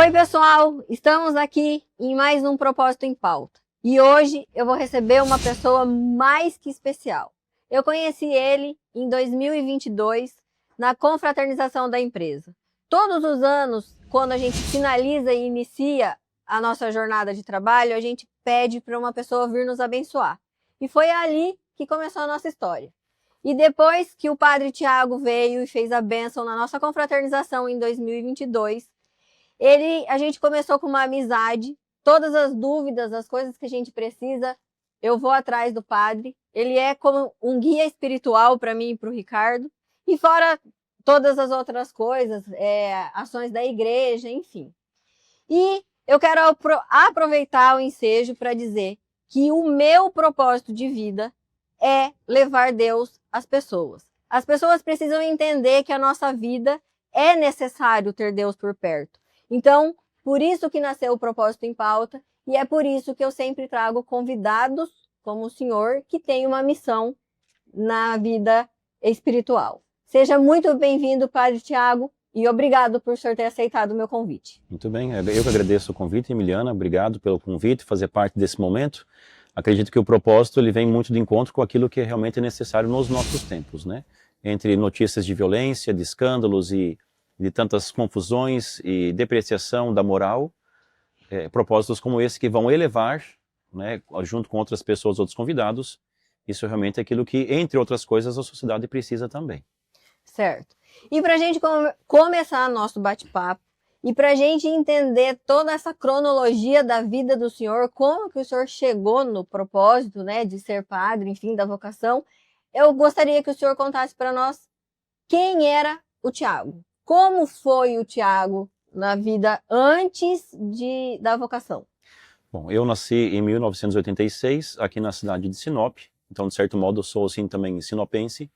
Oi, pessoal! Estamos aqui em mais um Propósito em Pauta. E hoje eu vou receber uma pessoa mais que especial. Eu conheci ele em 2022 na confraternização da empresa. Todos os anos, quando a gente finaliza e inicia a nossa jornada de trabalho, a gente pede para uma pessoa vir nos abençoar. E foi ali que começou a nossa história. E depois que o Padre Tiago veio e fez a bênção na nossa confraternização em 2022, a gente começou com uma amizade. Todas as dúvidas, as coisas que a gente precisa, eu vou atrás do padre. Ele é como um guia espiritual para mim e para o Ricardo. E fora todas as outras coisas, ações da igreja, enfim. E eu quero aproveitar o ensejo para dizer que o meu propósito de vida é levar Deus às pessoas. As pessoas precisam entender que a nossa vida é necessário ter Deus por perto. Então, por isso que nasceu o Propósito em Pauta, e é por isso que eu sempre trago convidados como o senhor, que tem uma missão na vida espiritual. Seja muito bem-vindo, Padre Tiago, e obrigado por o senhor ter aceitado o meu convite. Muito bem, eu que agradeço o convite, Emiliana, obrigado pelo convite, fazer parte desse momento. Acredito que o propósito ele vem muito de encontro com aquilo que realmente é necessário nos nossos tempos, né? Entre notícias de violência, de escândalos e de tantas confusões e depreciação da moral, propósitos como esse que vão elevar, né, junto com outras pessoas, outros convidados, isso realmente é aquilo que, entre outras coisas, a sociedade precisa também. Certo. E para a gente começar nosso bate-papo, e para a gente entender toda essa cronologia da vida do senhor, como que o senhor chegou no propósito, né, de ser padre, enfim, da vocação, eu gostaria que o senhor contasse para nós quem era o Tiago. Como foi o Tiago na vida antes da vocação? Bom, eu nasci em 1986, aqui na cidade de Sinop, então, de certo modo, eu sou, assim, também sinopense,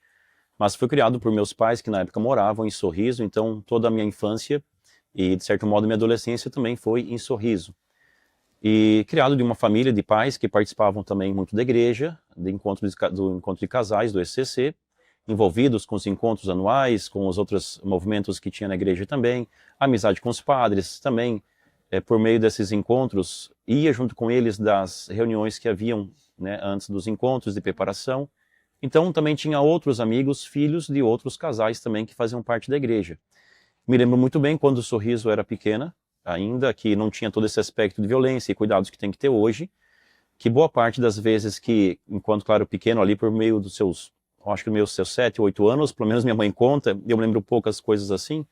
mas fui criado por meus pais, que na época moravam em Sorriso, então toda a minha infância e, de certo modo, minha adolescência também foi em Sorriso. E criado de uma família de pais que participavam também muito da igreja, do encontro de casais, do ECC, envolvidos com os encontros anuais, com os outros movimentos que tinha na igreja também, amizade com os padres também, por meio desses encontros, ia junto com eles das reuniões que haviam, né, antes dos encontros de preparação. Então também tinha outros amigos, filhos de outros casais também que faziam parte da igreja. Me lembro muito bem quando o Sorriso era pequena, ainda que não tinha todo esse aspecto de violência e cuidados que tem que ter hoje, que boa parte das vezes que, enquanto, claro, pequeno ali por meio dos seus, acho que meus 7, 8 anos, pelo menos minha mãe conta, eu me lembro poucas coisas assim,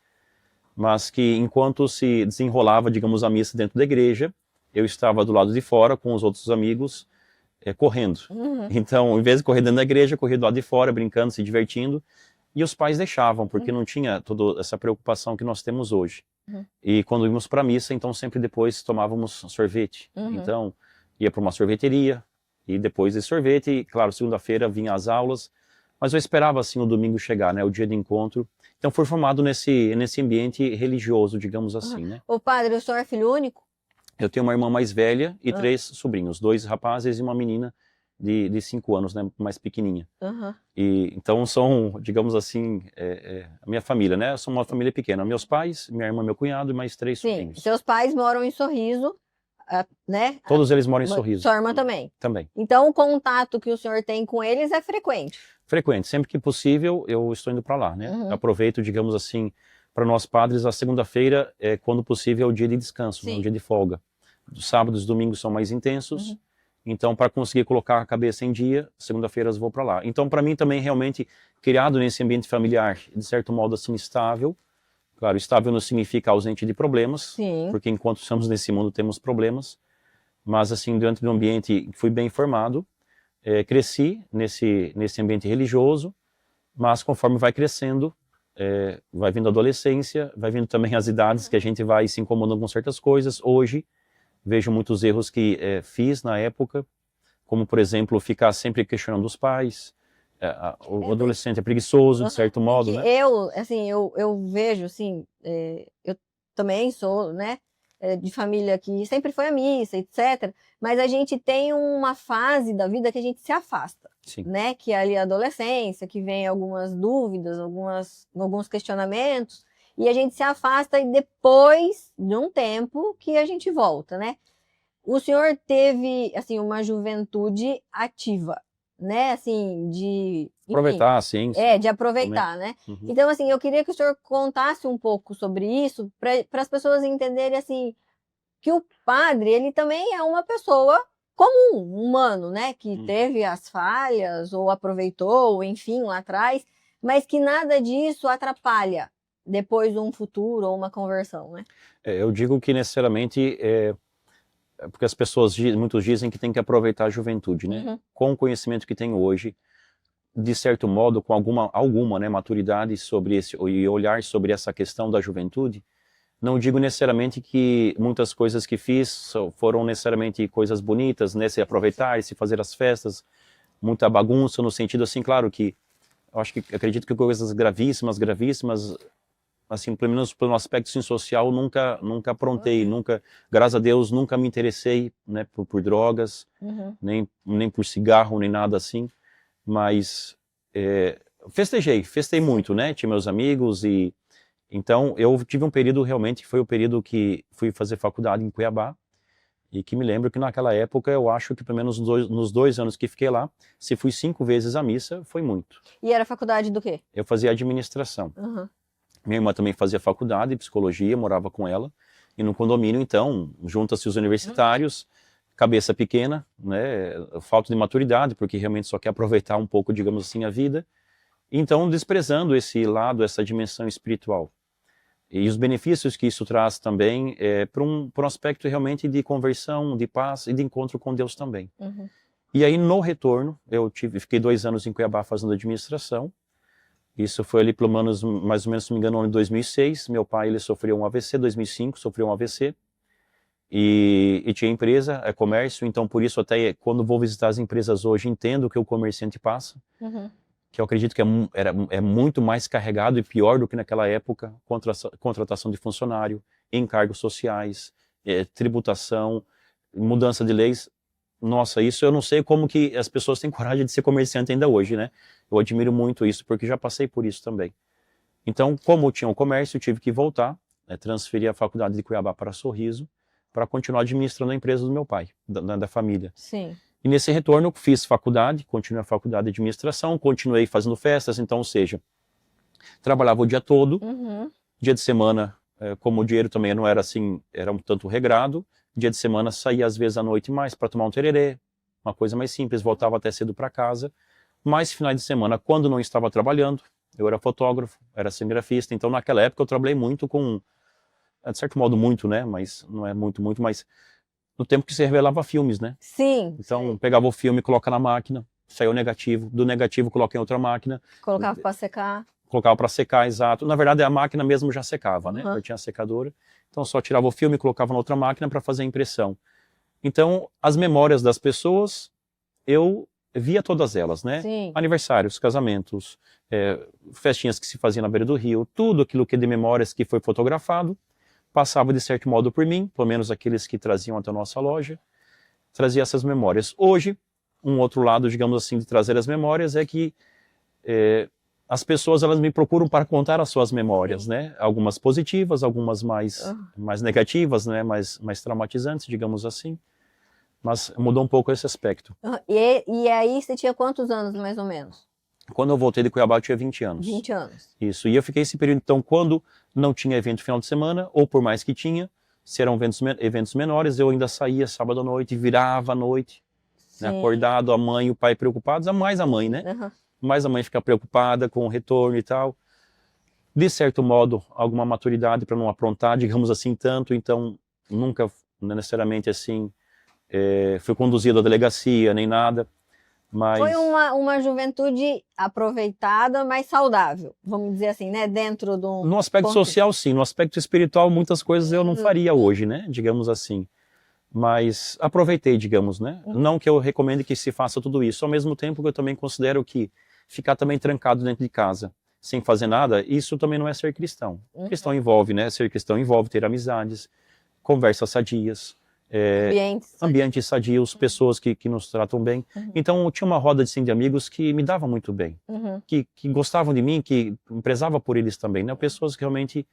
mas que enquanto se desenrolava, digamos, a missa dentro da igreja, eu estava do lado de fora com os outros amigos, correndo. Então, em vez de correr dentro da igreja, eu corria do lado de fora, brincando, se divertindo, e os pais deixavam, porque não tinha toda essa preocupação que nós temos hoje. E quando íamos para a missa, então sempre depois tomávamos sorvete. Então, ia para uma sorveteria, e depois de sorvete, e, claro, segunda-feira vinha as aulas, mas eu esperava assim o domingo chegar, né, o dia de encontro. Então fui formado nesse ambiente religioso, digamos assim, né. O padre, o senhor é filho único? Eu tenho uma irmã mais velha e 3 sobrinhos, 2 rapazes e uma menina de 5 anos, né, mais pequenininha. E então são, digamos assim, a minha família, né, eu sou uma família pequena, meus pais, minha irmã, meu cunhado e mais 3 sobrinhos. Sim, seus pais moram em Sorriso, né? Todos eles moram em Sorriso. Sua irmã também? Também. Então o contato que o senhor tem com eles é frequente? Frequente, sempre que possível eu estou indo para lá, né. Aproveito, digamos assim, para nós padres a segunda-feira, quando possível, é o dia de descanso, né, o dia de folga. Os sábados e domingos são mais intensos, então para conseguir colocar a cabeça em dia, segunda-feiras vou para lá. Então para mim também realmente, criado nesse ambiente familiar, de certo modo assim estável, claro, estável não significa ausente de problemas, porque enquanto estamos nesse mundo temos problemas, mas assim, dentro de um ambiente fui bem formado, cresci nesse ambiente religioso, mas conforme vai crescendo, vai vindo a adolescência, vai vindo também as idades que a gente vai se incomodando com certas coisas. Hoje, vejo muitos erros que fiz na época, como, por exemplo, ficar sempre questionando os pais. O adolescente é preguiçoso, de certo modo, né? Eu vejo, assim, eu também sou, né, de família que sempre foi à missa, etc. Mas a gente tem uma fase da vida que a gente se afasta, né? Que é ali a adolescência, que vem algumas dúvidas, alguns questionamentos. e a gente se afasta e depois de um tempo que a gente volta, né? O senhor teve, assim, uma juventude ativa, né? Assim, de... enfim, Aproveitar, sim. de aproveitar, né? Uhum. Então, assim, eu queria que o senhor contasse um pouco sobre isso, para as pessoas entenderem, assim, que o padre, ele também é uma pessoa comum, humano, né? Que teve as falhas, ou aproveitou, ou enfim, lá atrás, mas que nada disso atrapalha depois um futuro ou uma conversão, né? Eu digo que necessariamente, porque as pessoas, muitos dizem que tem que aproveitar a juventude, né? Uhum. Com o conhecimento que tem hoje, de certo modo, com alguma né, maturidade sobre esse, e olhar sobre essa questão da juventude, não digo necessariamente que muitas coisas que fiz foram necessariamente coisas bonitas, né? Se aproveitar, se fazer as festas, muita bagunça, no sentido assim, claro que, acredito que coisas gravíssimas, assim, pelo menos pelo aspecto assim, social, nunca aprontei, nunca, graças a Deus, nunca me interessei, né, por drogas, nem por cigarro, nem nada assim, mas festejei muito, né, tinha meus amigos e então eu tive um período realmente que foi o período que fui fazer faculdade em Cuiabá e que me lembro que naquela época eu acho que pelo menos nos 2 anos que fiquei lá, se fui 5 vezes à missa, foi muito. E era faculdade do quê? Eu fazia administração. Minha irmã também fazia faculdade de psicologia, morava com ela. E no condomínio, então, junta-se os universitários, cabeça pequena, né, falta de maturidade, porque realmente só quer aproveitar um pouco, digamos assim, a vida. Então, desprezando esse lado, essa dimensão espiritual. E os benefícios que isso traz também para um aspecto realmente de conversão, de paz e de encontro com Deus também. E aí, no retorno, fiquei 2 anos em Cuiabá fazendo administração. Isso foi ali pelo menos, mais ou menos, se não me engano, no ano de 2006. Meu pai, ele sofreu um AVC, 2005, sofreu um AVC. E tinha empresa, comércio, então por isso até quando vou visitar as empresas hoje, entendo o que o comerciante passa. Que eu acredito que é muito mais carregado e pior do que naquela época, contratação de funcionário, encargos sociais, tributação, mudança de leis. Nossa, isso eu não sei como que as pessoas têm coragem de ser comerciante ainda hoje, né? Eu admiro muito isso, porque já passei por isso também. Então, como tinha um comércio, eu tive que voltar, transferir a faculdade de Cuiabá para Sorriso, para continuar administrando a empresa do meu pai, da família. Sim. E nesse retorno eu fiz faculdade, continuei a faculdade de administração, continuei fazendo festas, então, ou seja, trabalhava o dia todo, dia de semana, como o dinheiro também não era assim, era um tanto regrado, dia de semana saía às vezes à noite mais para tomar um tererê, uma coisa mais simples, voltava até cedo para casa, mas finais de semana, quando não estava trabalhando, eu era fotógrafo, era cinegrafista, então naquela época eu trabalhei muito com, de certo modo muito, né, mas não é muito, mas no tempo que se revelava filmes, né? Sim. Então pegava o filme, coloca na máquina, saiu o negativo, do negativo coloca em outra máquina. Colocava para secar. Colocava para secar, exato. Na verdade a máquina mesmo já secava, né? Eu tinha a secadora, então só tirava o filme e colocava na outra máquina para fazer a impressão. Então as memórias das pessoas, eu via todas elas, né? Sim. Aniversários, casamentos, festinhas que se faziam na beira do rio, tudo aquilo que de memórias que foi fotografado, passava de certo modo por mim, pelo menos aqueles que traziam até a nossa loja, trazia essas memórias. Hoje, um outro lado, digamos assim, de trazer as memórias é que as pessoas elas me procuram para contar as suas memórias, né? Algumas positivas, algumas mais negativas, né? mais traumatizantes, digamos assim. Mas mudou um pouco esse aspecto. E aí você tinha quantos anos, mais ou menos? Quando eu voltei de Cuiabá, eu tinha 20 anos. 20 anos. Isso, e eu fiquei esse período, então, quando não tinha evento final de semana, ou por mais que tinha, se eram eventos menores, eu ainda saía sábado à noite, virava à noite, né, acordado, a mãe e o pai preocupados, mais a mãe, né? Mais a mãe fica preocupada com o retorno e tal. De certo modo, alguma maturidade para não aprontar, digamos assim, tanto, então, nunca necessariamente assim, fui conduzido à delegacia, nem nada. Mas... Foi uma juventude aproveitada, mas saudável, vamos dizer assim, né? Dentro do... No aspecto social, sim. No aspecto espiritual, muitas coisas eu não faria hoje, né? Digamos assim. Mas aproveitei, digamos, né? Não que eu recomende que se faça tudo isso. Ao mesmo tempo que eu também considero que ficar também trancado dentro de casa, sem fazer nada, isso também não é ser cristão. Cristão envolve, né? Ser cristão envolve ter amizades, conversas sadias, ambientes sadios, pessoas que nos tratam bem. Então eu tinha uma roda assim, de amigos que me dava muito bem, que gostavam de mim, que prezava por eles também, né? Pessoas que realmente,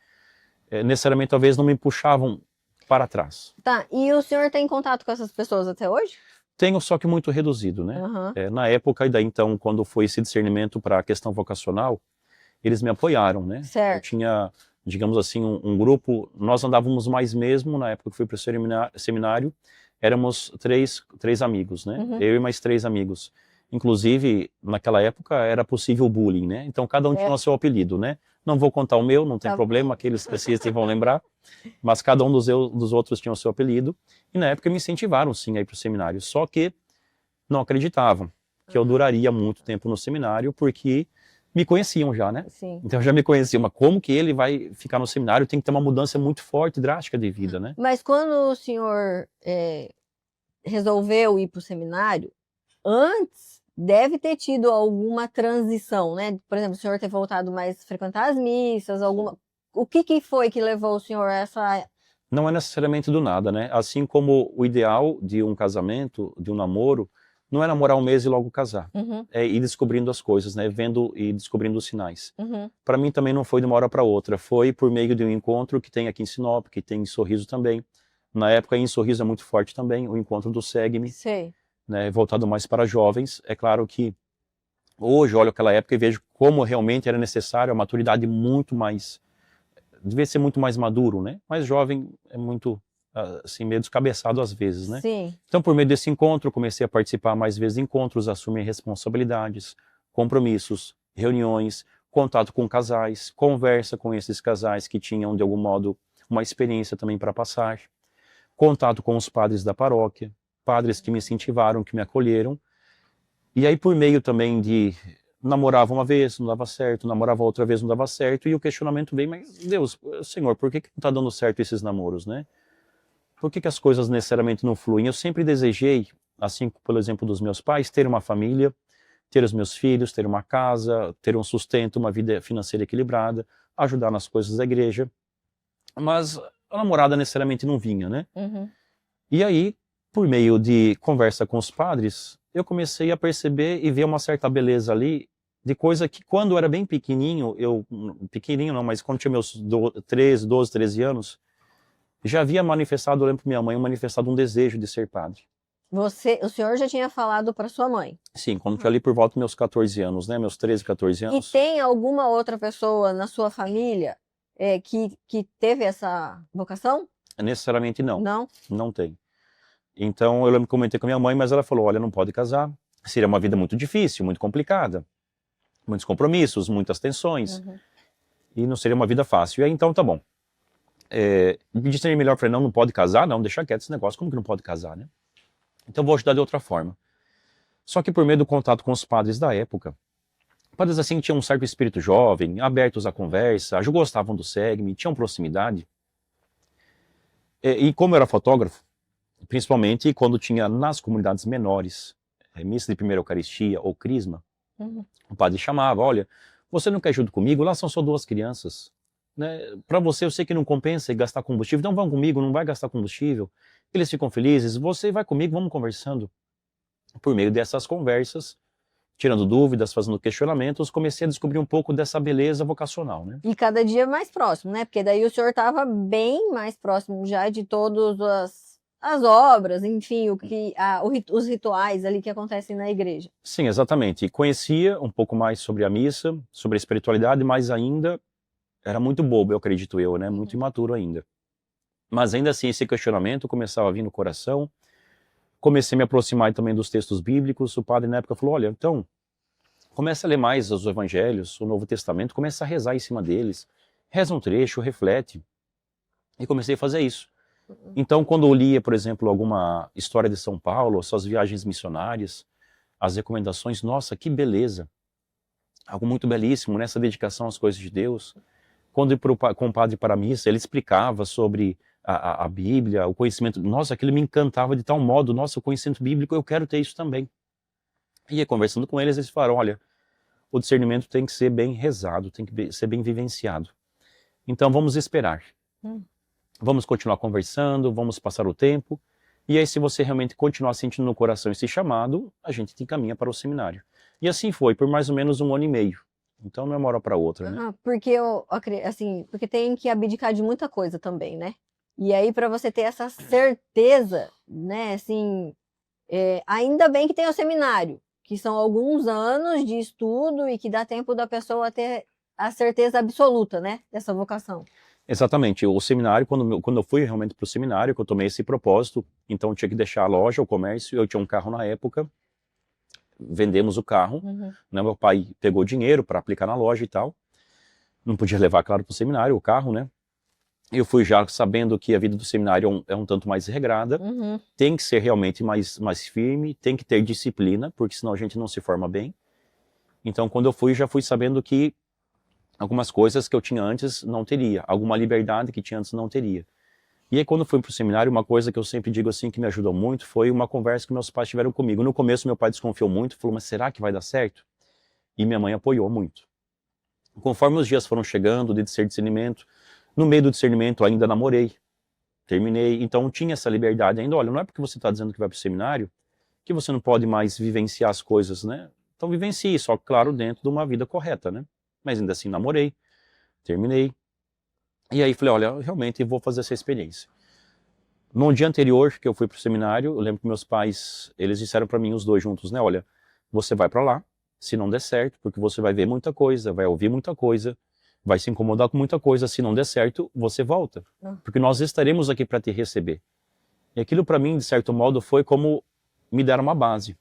necessariamente, talvez não me puxavam para trás. Tá, e o senhor tem contato com essas pessoas até hoje? Tenho, só que muito reduzido, né? Na época, e daí então, quando foi esse discernimento para a questão vocacional, eles me apoiaram, né? Certo. Eu tinha, digamos assim, um grupo, nós andávamos mais mesmo, na época que fui para o seminário, éramos três amigos, né? Eu e mais 3 amigos. Inclusive, naquela época, era possível bullying, né? Então, cada um tinha o seu apelido, né? Não vou contar o meu, não tem problema, aqueles que assistem vão lembrar, mas cada um dos outros tinha o seu apelido, e na época me incentivaram, sim, a ir para o seminário, só que não acreditavam que eu duraria muito tempo no seminário, porque me conheciam já, né? Sim. Então já me conheciam, mas como que ele vai ficar no seminário? Tem que ter uma mudança muito forte, drástica de vida, né? Mas quando o senhor resolveu ir para o seminário, antes deve ter tido alguma transição, né? Por exemplo, o senhor ter voltado mais a frequentar as missas, o que foi que levou o senhor a essa... Não é necessariamente do nada, né? Assim como o ideal de um casamento, de um namoro, não é namorar um mês e logo casar. É ir descobrindo as coisas, né? Vendo e descobrindo os sinais. Para mim também não foi de uma hora para outra. Foi por meio de um encontro que tem aqui em Sinop, que tem em Sorriso também. Na época em Sorriso é muito forte também, o encontro do Segue-me. Sei. Né, voltado mais para jovens. É claro que hoje olho aquela época e vejo como realmente era necessário a maturidade muito mais, devia ser muito mais maduro, né? Mas jovem é muito, assim, meio descabeçado às vezes, né? Sim. Então, por meio desse encontro, comecei a participar mais vezes de encontros, assumir responsabilidades, compromissos, reuniões, contato com casais, conversa com esses casais que tinham, de algum modo, uma experiência também para passar, contato com os padres da paróquia, padres que me incentivaram, que me acolheram, e aí por meio também de namorava uma vez, não dava certo, namorava outra vez, não dava certo, e o questionamento vem, mas Deus, Senhor, por que não está dando certo esses namoros, né? Por que as coisas necessariamente não fluem? Eu sempre desejei, assim pelo exemplo dos meus pais, ter uma família, ter os meus filhos, ter uma casa, ter um sustento, uma vida financeira equilibrada, ajudar nas coisas da igreja, mas a namorada necessariamente não vinha, né? E aí, por meio de conversa com os padres, eu comecei a perceber e ver uma certa beleza ali, de coisa que quando eu era bem pequenininho, pequenininho não, mas quando tinha meus 13 anos, já havia manifestado, eu lembro para minha mãe, manifestado um desejo de ser padre. O senhor já tinha falado para sua mãe? Sim, quando tinha ali por volta dos meus 14 anos, né, meus 13, 14 anos. E tem alguma outra pessoa na sua família que teve essa vocação? Necessariamente não. Não? Não tem. Então eu lembro que comentei com a minha mãe, mas ela falou, olha, não pode casar, seria uma vida muito difícil, muito complicada, muitos compromissos, muitas tensões, e não seria uma vida fácil. E aí então tá bom. Me disseram melhor, falei, não pode casar, não, deixa quieto esse negócio, como que não pode casar, né? Então vou ajudar de outra forma. Só que por meio do contato com os padres da época, padres assim tinham um certo espírito jovem, abertos à conversa, já gostavam do Segue-me, tinham proximidade. E como eu era fotógrafo, principalmente quando tinha nas comunidades menores, missa de primeira Eucaristia ou crisma, o padre chamava, olha, você não quer junto comigo? Lá são só 2 crianças. Né? Para você, eu sei que não compensa gastar combustível, então vão comigo, não vai gastar combustível. Eles ficam felizes, você vai comigo, vamos conversando. Por meio dessas conversas, tirando dúvidas, fazendo questionamentos, comecei a descobrir um pouco dessa beleza vocacional, né? E cada dia mais próximo, né? Porque daí o senhor estava bem mais próximo já de todas as obras, enfim, os rituais ali que acontecem na igreja. Sim, exatamente. Conhecia um pouco mais sobre a missa, sobre a espiritualidade, mas ainda era muito bobo, eu acredito eu, né? Muito imaturo ainda. Mas ainda assim, esse questionamento começava a vir no coração. Comecei a me aproximar também dos textos bíblicos. O padre na época falou, olha, então, começa a ler mais os evangelhos, o Novo Testamento, começa a rezar em cima deles. Reza um trecho, reflete. E comecei a fazer isso. Então, quando eu lia, por exemplo, alguma história de São Paulo, suas viagens missionárias, as recomendações, nossa, que beleza. Algo muito belíssimo nessa dedicação às coisas de Deus. Quando eu ia com o padre para a missa, ele explicava sobre a Bíblia, o conhecimento. Nossa, aquilo me encantava de tal modo. Nossa, o conhecimento bíblico, eu quero ter isso também. E aí, conversando com eles falaram, olha, o discernimento tem que ser bem rezado, tem que ser bem vivenciado. Então, vamos esperar. Vamos continuar conversando, vamos passar o tempo. E aí, se você realmente continuar sentindo no coração esse chamado, a gente te encaminha para o seminário. E assim foi, por mais ou menos 1 ano e meio. Então, não é uma hora para outra, né? Porque assim, porque tem que abdicar de muita coisa também, né? E aí, para você ter essa certeza, né, assim, ainda bem que tem o seminário, que são alguns anos de estudo e que dá tempo da pessoa ter a certeza absoluta, né, dessa vocação. Exatamente. O seminário, quando eu fui realmente para o seminário, que eu tomei esse propósito, então eu tinha que deixar a loja, o comércio, eu tinha um carro na época, vendemos o carro, né, meu pai pegou dinheiro para aplicar na loja e tal, não podia levar, claro, para o seminário, o carro, né, eu fui já sabendo que a vida do seminário é um tanto mais regrada, tem que ser realmente mais firme, tem que ter disciplina, porque senão a gente não se forma bem. Então, quando eu fui, já fui sabendo que algumas coisas que eu tinha antes não teria, alguma liberdade que tinha antes não teria. E aí, quando eu fui para o seminário, uma coisa que eu sempre digo assim, que me ajudou muito, foi uma conversa que meus pais tiveram comigo. No começo, meu pai desconfiou muito, falou, mas será que vai dar certo? E minha mãe apoiou muito. Conforme os dias foram chegando, de ser discernimento, no meio do discernimento ainda namorei, terminei, então tinha essa liberdade ainda, olha, não é porque você está dizendo que vai para o seminário, que você não pode mais vivenciar as coisas, né? Então vivencie, só claro, dentro de uma vida correta, né? Mas ainda assim namorei, terminei, e aí falei, olha, eu realmente vou fazer essa experiência. No dia anterior que eu fui para o seminário, eu lembro que meus pais, eles disseram para mim, os dois juntos, né, olha, você vai para lá, se não der certo, porque você vai ver muita coisa, vai ouvir muita coisa, vai se incomodar com muita coisa, se não der certo, você volta, porque nós estaremos aqui para te receber. E aquilo para mim, de certo modo, foi como me deram uma base.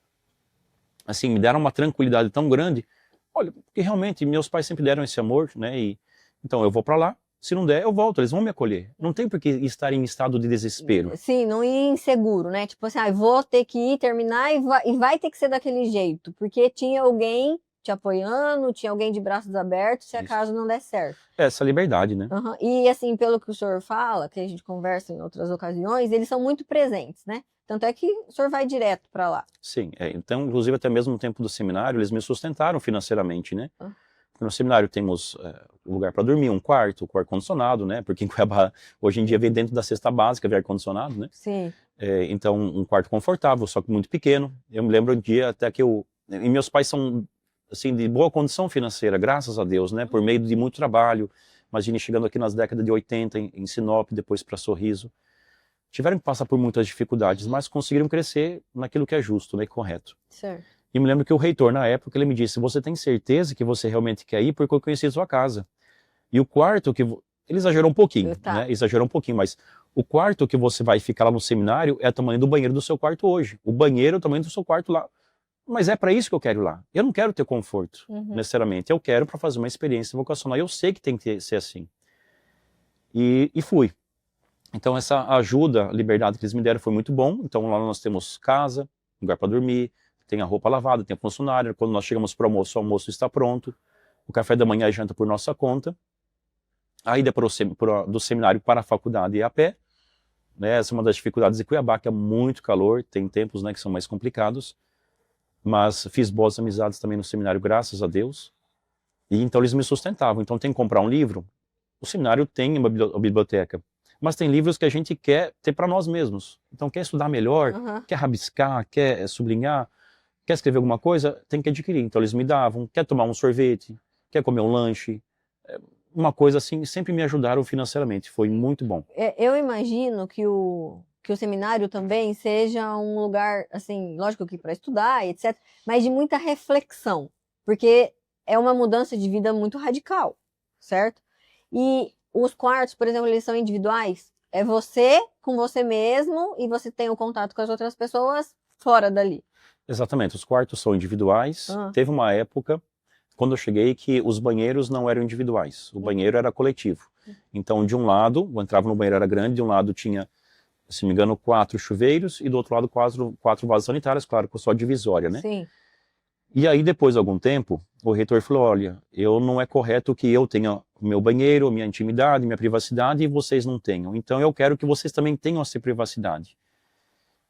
Assim, me deram uma tranquilidade tão grande, olha, porque realmente meus pais sempre deram esse amor, né, e então eu vou para lá, se não der, eu volto, eles vão me acolher. Não tem por que estar em estado de desespero. Sim, não ir inseguro, né? Tipo assim, vou ter que ir, terminar e vai ter que ser daquele jeito, porque tinha alguém te apoiando, tinha alguém de braços abertos, se acaso não der certo. Essa liberdade, né? E assim, pelo que o senhor fala, que a gente conversa em outras ocasiões, eles são muito presentes, né? Tanto é que o senhor vai direto para lá. Sim, então, inclusive até mesmo no tempo do seminário, eles me sustentaram financeiramente, né? No seminário temos um lugar para dormir, um quarto com ar-condicionado, né? Porque em Cuiabá, hoje em dia, vem dentro da cesta básica de ar-condicionado, né? Sim. Então, um quarto confortável, só que muito pequeno. Eu me lembro um dia até que e meus pais são, assim, de boa condição financeira, graças a Deus, né? Por meio de muito trabalho. Imagine, chegando aqui nas décadas de 80, em Sinop, depois para Sorriso. Tiveram que passar por muitas dificuldades, mas conseguiram crescer naquilo que é justo, né? Correto. Certo. E me lembro que o reitor, na época, ele me disse, você tem certeza que você realmente quer ir? Porque eu conheci a sua casa. E o quarto que... Ele exagerou um pouquinho, né? Exagerou um pouquinho, mas o quarto que você vai ficar lá no seminário é o tamanho do banheiro do seu quarto hoje. O banheiro é o tamanho do seu quarto lá. Mas é para isso que eu quero ir lá. Eu não quero ter conforto, necessariamente. Eu quero para fazer uma experiência vocacional. Eu sei que tem que ser assim. E fui. Então essa ajuda, a liberdade que eles me deram foi muito bom. Então lá nós temos casa, lugar para dormir, tem a roupa lavada, tem a funcionária. Quando nós chegamos para o almoço está pronto. O café da manhã e janta por nossa conta. A ida do seminário para a faculdade é a pé. Né? Essa é uma das dificuldades de Cuiabá, que é muito calor. Tem tempos, né, que são mais complicados. Mas fiz boas amizades também no seminário, graças a Deus. E então eles me sustentavam. Então tem que comprar um livro. O seminário tem uma biblioteca. Mas tem livros que a gente quer ter para nós mesmos. Então quer estudar melhor, quer rabiscar, quer sublinhar, quer escrever alguma coisa, tem que adquirir. Então eles me davam, quer tomar um sorvete, quer comer um lanche, uma coisa assim, sempre me ajudaram financeiramente, foi muito bom. Eu imagino que o seminário também seja um lugar, assim, lógico que para estudar, etc., mas de muita reflexão, porque é uma mudança de vida muito radical, certo? E os quartos, por exemplo, eles são individuais, é você com você mesmo e você tem o contato com as outras pessoas fora dali. Exatamente, os quartos são individuais. Teve uma época, quando eu cheguei, que os banheiros não eram individuais, o banheiro era coletivo. Então, de um lado, eu entrava no banheiro, era grande, de um lado tinha, se não me engano, 4 chuveiros, e do outro lado 4 vasos sanitários, claro, com só divisória, né? Sim. E aí, depois de algum tempo, o reitor falou, olha, não é correto que eu tenha o meu banheiro, minha intimidade, minha privacidade, e vocês não tenham. Então, eu quero que vocês também tenham essa privacidade.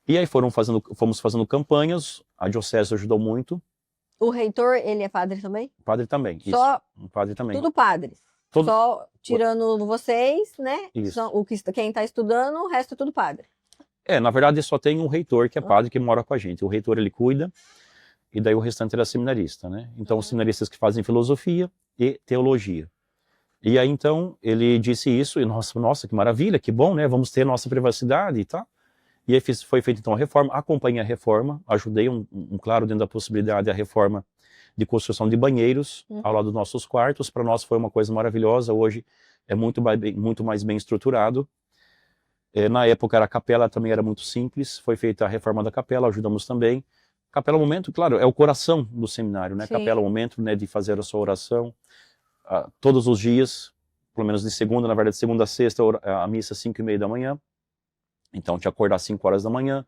E aí fomos fazendo campanhas, a diocese ajudou muito. O reitor, ele é padre também? Padre também, só isso. Padre também. Tudo padres. Só tirando vocês, né? Isso. Quem está estudando, o resto é tudo padre. Na verdade só tem um reitor que é padre que mora com a gente. O reitor ele cuida, e daí o restante era seminarista, né? Então os seminaristas que fazem filosofia e teologia. E aí então ele disse isso, e nossa, que maravilha, que bom, né? Vamos ter nossa privacidade e tal. E aí foi feita então a reforma, acompanhei a reforma, ajudei claro, dentro da possibilidade, a reforma de construção de banheiros ao lado dos nossos quartos. Para nós foi uma coisa maravilhosa, hoje é muito mais bem estruturado. Na época a capela também era muito simples, foi feita a reforma da capela, ajudamos também. Capela, no momento, claro, é o coração do seminário, né? Sim. Capela, o momento, né, de fazer a sua oração todos os dias, pelo menos de segunda, na verdade, segunda a sexta, a missa 5:30 da manhã. Então, te acordar às 5 horas da manhã.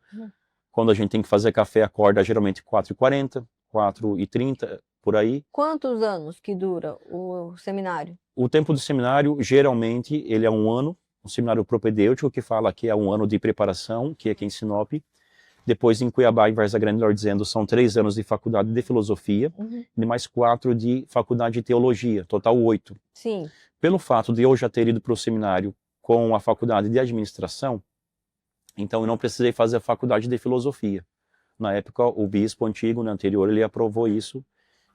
Quando a gente tem que fazer café, acorda geralmente 4:40, 4:30, por aí. Quantos anos que dura o seminário? O tempo do seminário, geralmente, ele é 1 ano. Um seminário propedêutico, que fala que é 1 ano de preparação, que é aqui em Sinop. Depois, em Cuiabá, em Várzea Grande, melhor dizendo, são 3 anos de faculdade de filosofia e mais 4 de faculdade de teologia, total 8. Sim. Pelo fato de eu já ter ido para o seminário com a faculdade de administração, então eu não precisei fazer a faculdade de filosofia. Na época, o bispo antigo, no anterior, ele aprovou isso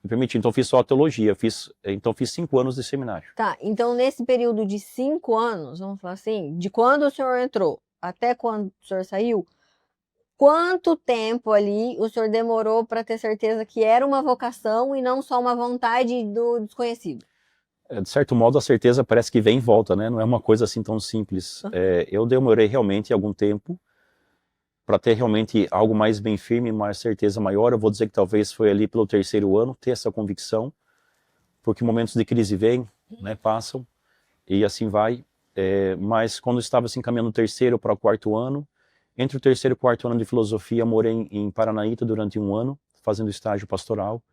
e permitiu. Então, fiz só a teologia, fiz 5 anos de seminário. Tá, então nesse período de 5 anos, vamos falar assim, de quando o senhor entrou até quando o senhor saiu, quanto tempo ali o senhor demorou para ter certeza que era uma vocação e não só uma vontade do desconhecido? De certo modo, a certeza parece que vem e volta, né? Não é uma coisa assim tão simples. Eu demorei realmente algum tempo para ter realmente algo mais bem firme, uma certeza maior. Eu vou dizer que talvez foi ali pelo 3º ano, ter essa convicção, porque momentos de crise vêm, né, passam, e assim vai. Mas quando eu estava assim, caminhando do 3º para o 4º ano, entre o 3º e o 4º ano de filosofia, morei em Paranaíta durante 1 ano, fazendo estágio pastoral.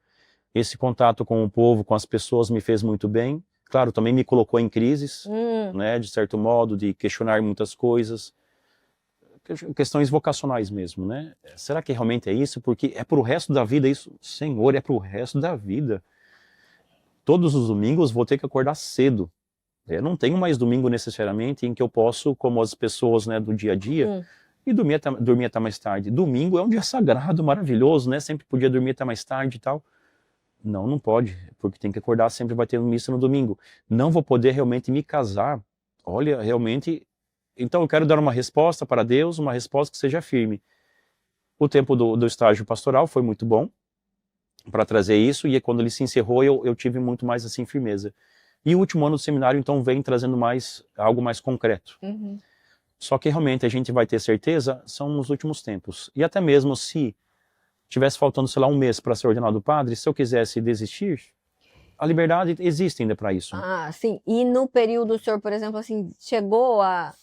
Esse contato com o povo, com as pessoas, me fez muito bem. Claro, também me colocou em crises, né, de certo modo, de questionar muitas coisas, questões vocacionais mesmo, né? Será que realmente é isso? Porque é pro resto da vida isso? Senhor, é pro resto da vida. Todos os domingos vou ter que acordar cedo. Eu não tenho mais domingo necessariamente em que eu posso, como as pessoas, né, do dia a dia, e dormir até mais tarde. Domingo é um dia sagrado, maravilhoso, né? Sempre podia dormir até mais tarde e tal. Não pode, porque tem que acordar, sempre vai ter missa no domingo. Não vou poder realmente me casar. Olha, realmente... Então eu quero dar uma resposta para Deus, uma resposta que seja firme. O tempo do estágio pastoral foi muito bom para trazer isso, e quando ele se encerrou eu tive muito mais assim firmeza. E o último ano do seminário então vem trazendo algo mais concreto. Só que realmente a gente vai ter certeza, são nos últimos tempos. E até mesmo se tivesse faltando, sei lá, 1 mês para ser ordenado padre, se eu quisesse desistir, a liberdade existe ainda para isso. Ah, sim. E no período o senhor, por exemplo, assim, chegou a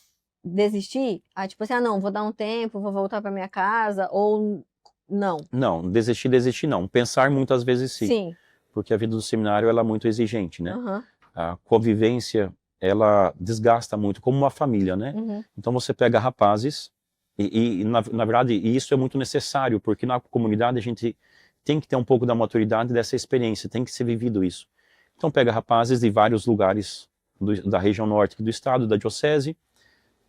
desistir? Tipo assim, não, vou dar um tempo, vou voltar para minha casa, ou não? Não, desistir não. Pensar muitas vezes sim. Sim. Porque a vida do seminário ela é muito exigente, né? A convivência, ela desgasta muito, como uma família, né? Então você pega rapazes, e na verdade isso é muito necessário, porque na comunidade a gente tem que ter um pouco da maturidade dessa experiência, tem que ser vivido isso. Então pega rapazes de vários lugares da região norte do estado, da diocese,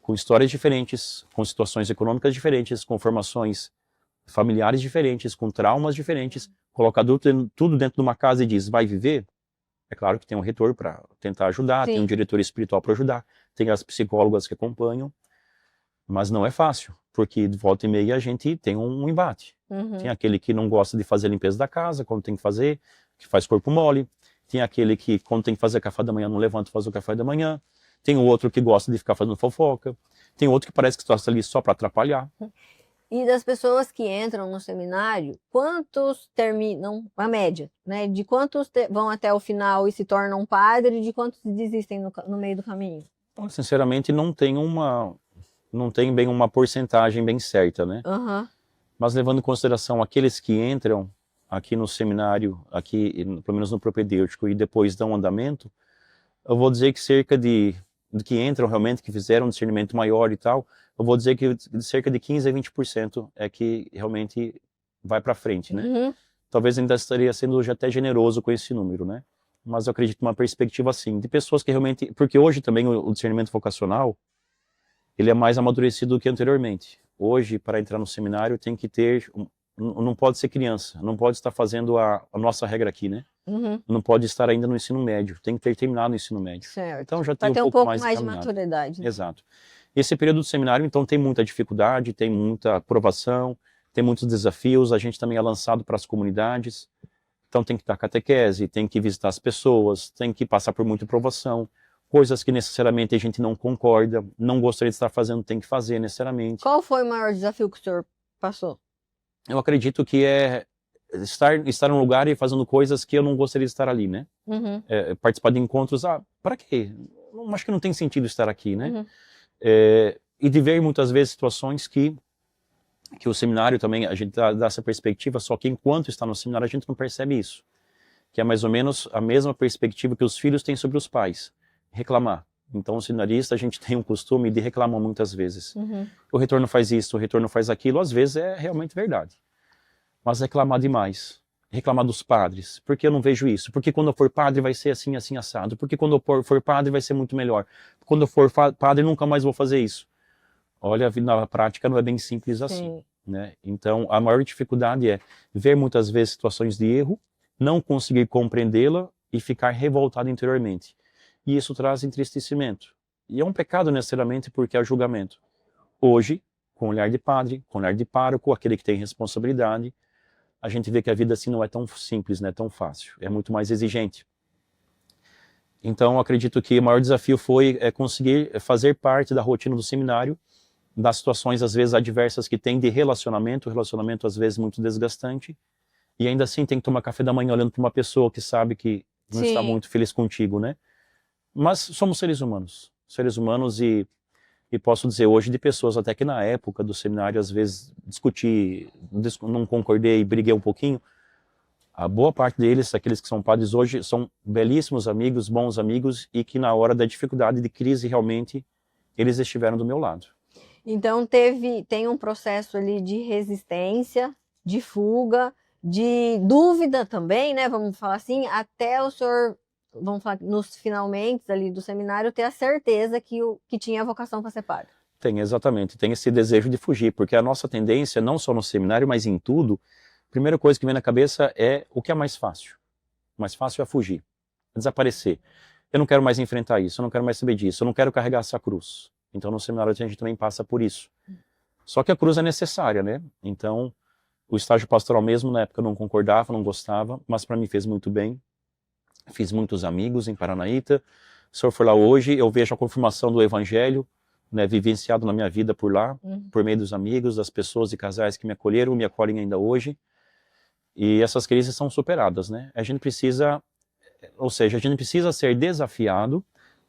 com histórias diferentes, com situações econômicas diferentes, com formações familiares diferentes, com traumas diferentes, coloca tudo dentro de uma casa e diz, vai viver? É claro que tem um reitor para tentar ajudar, tem um diretor espiritual para ajudar, tem as psicólogas que acompanham, mas não é fácil, porque de volta e meia a gente tem um embate. Tem aquele que não gosta de fazer a limpeza da casa, quando tem que fazer, que faz corpo mole, tem aquele que quando tem que fazer café da manhã não levanta e faz o café da manhã, tem o outro que gosta de ficar fazendo fofoca, tem outro que parece que está ali só para atrapalhar. E das pessoas que entram no seminário, quantos terminam, a média, né? De quantos vão até o final e se tornam padre, e de quantos desistem no meio do caminho? Sinceramente, não tem bem uma porcentagem bem certa, né? Mas levando em consideração aqueles que entram aqui no seminário, aqui pelo menos no propedêutico, e depois dão andamento, eu vou dizer que cerca de que entram realmente, que fizeram um discernimento maior e tal, eu vou dizer que cerca de 15 a 20% é que realmente vai para frente, né? Talvez ainda estaria sendo já até generoso com esse número, né? Mas eu acredito numa perspectiva assim, de pessoas que realmente... Porque hoje também o discernimento vocacional, ele é mais amadurecido do que anteriormente. hoje, para entrar no seminário, tem que ter, não pode ser criança, não pode estar fazendo a nossa regra aqui, né? Uhum. Não pode estar ainda no ensino médio, tem que ter terminado o ensino médio. Certo. Então já Para tem ter um pouco mais de encaminhado. maturidade. Né? Exato. Esse período do seminário, então, tem muita dificuldade, tem muita provação, tem muitos desafios, a gente também é lançado para as comunidades, então tem que dar catequese, tem que visitar as pessoas, tem que passar por muita provação, coisas que necessariamente a gente não concorda, não gostaria de estar fazendo, tem que fazer necessariamente. Qual foi o maior desafio que o senhor passou? Eu acredito que é estar num lugar e fazendo coisas que eu não gostaria de estar ali, né? Uhum. Participar de encontros, para quê? Acho que não tem sentido estar aqui, né? Uhum. E de ver muitas vezes situações que o seminário também, a gente dá essa perspectiva, só que enquanto está no seminário a gente não percebe isso. Que é mais ou menos a mesma perspectiva que os filhos têm sobre os pais. Reclamar. Então o seminarista, a gente tem um costume de reclamar muitas vezes. Uhum. O retorno faz isso, o retorno faz aquilo, às vezes é realmente verdade. Mas reclamar demais. Reclamar dos padres. Porque eu não vejo isso? Porque quando eu for padre vai ser assim, assim, assado. Porque quando eu for padre vai ser muito melhor. Quando eu for padre nunca mais vou fazer isso. Olha, a vida na prática não é bem simples assim. Né? Então, a maior dificuldade é ver muitas vezes situações de erro, não conseguir compreendê-la e ficar revoltado interiormente. E isso traz entristecimento. E é um pecado necessariamente porque é julgamento. Hoje, com o olhar de padre, com o olhar de pároco, aquele que tem responsabilidade, a gente vê que a vida assim não é tão simples, não é tão fácil, é muito mais exigente. Então, acredito que o maior desafio foi conseguir fazer parte da rotina do seminário, das situações às vezes adversas que tem de relacionamento às vezes muito desgastante, e ainda assim tem que tomar café da manhã olhando para uma pessoa que sabe que não está muito feliz contigo, né? Mas somos seres humanos e posso dizer hoje de pessoas até que na época do seminário às vezes discuti, não concordei, briguei um pouquinho. A boa parte deles, aqueles que são padres hoje, são belíssimos amigos, bons amigos, e que na hora da dificuldade, de crise, realmente, eles estiveram do meu lado. Então tem um processo ali de resistência, de fuga, de dúvida também, né? Vamos falar assim, até o senhor, vamos falar, nos finalmente ali do seminário, ter a certeza que tinha a vocação para ser padre. Tem, exatamente. Tem esse desejo de fugir, porque a nossa tendência, não só no seminário, mas em tudo, a primeira coisa que vem na cabeça é o que é mais fácil. O mais fácil é fugir, é desaparecer. Eu não quero mais enfrentar isso, eu não quero mais saber disso, eu não quero carregar essa cruz. Então no seminário a gente também passa por isso. Só que a cruz é necessária, né? Então o estágio pastoral mesmo, na época eu não concordava, não gostava, mas para mim fez muito bem. Fiz muitos amigos em Paranaíta. Se eu for lá hoje, eu vejo a confirmação do evangelho, né, vivenciado na minha vida por lá, por meio dos amigos, das pessoas e casais que me acolheram, me acolhem ainda hoje. E essas crises são superadas, né? A gente precisa ser desafiado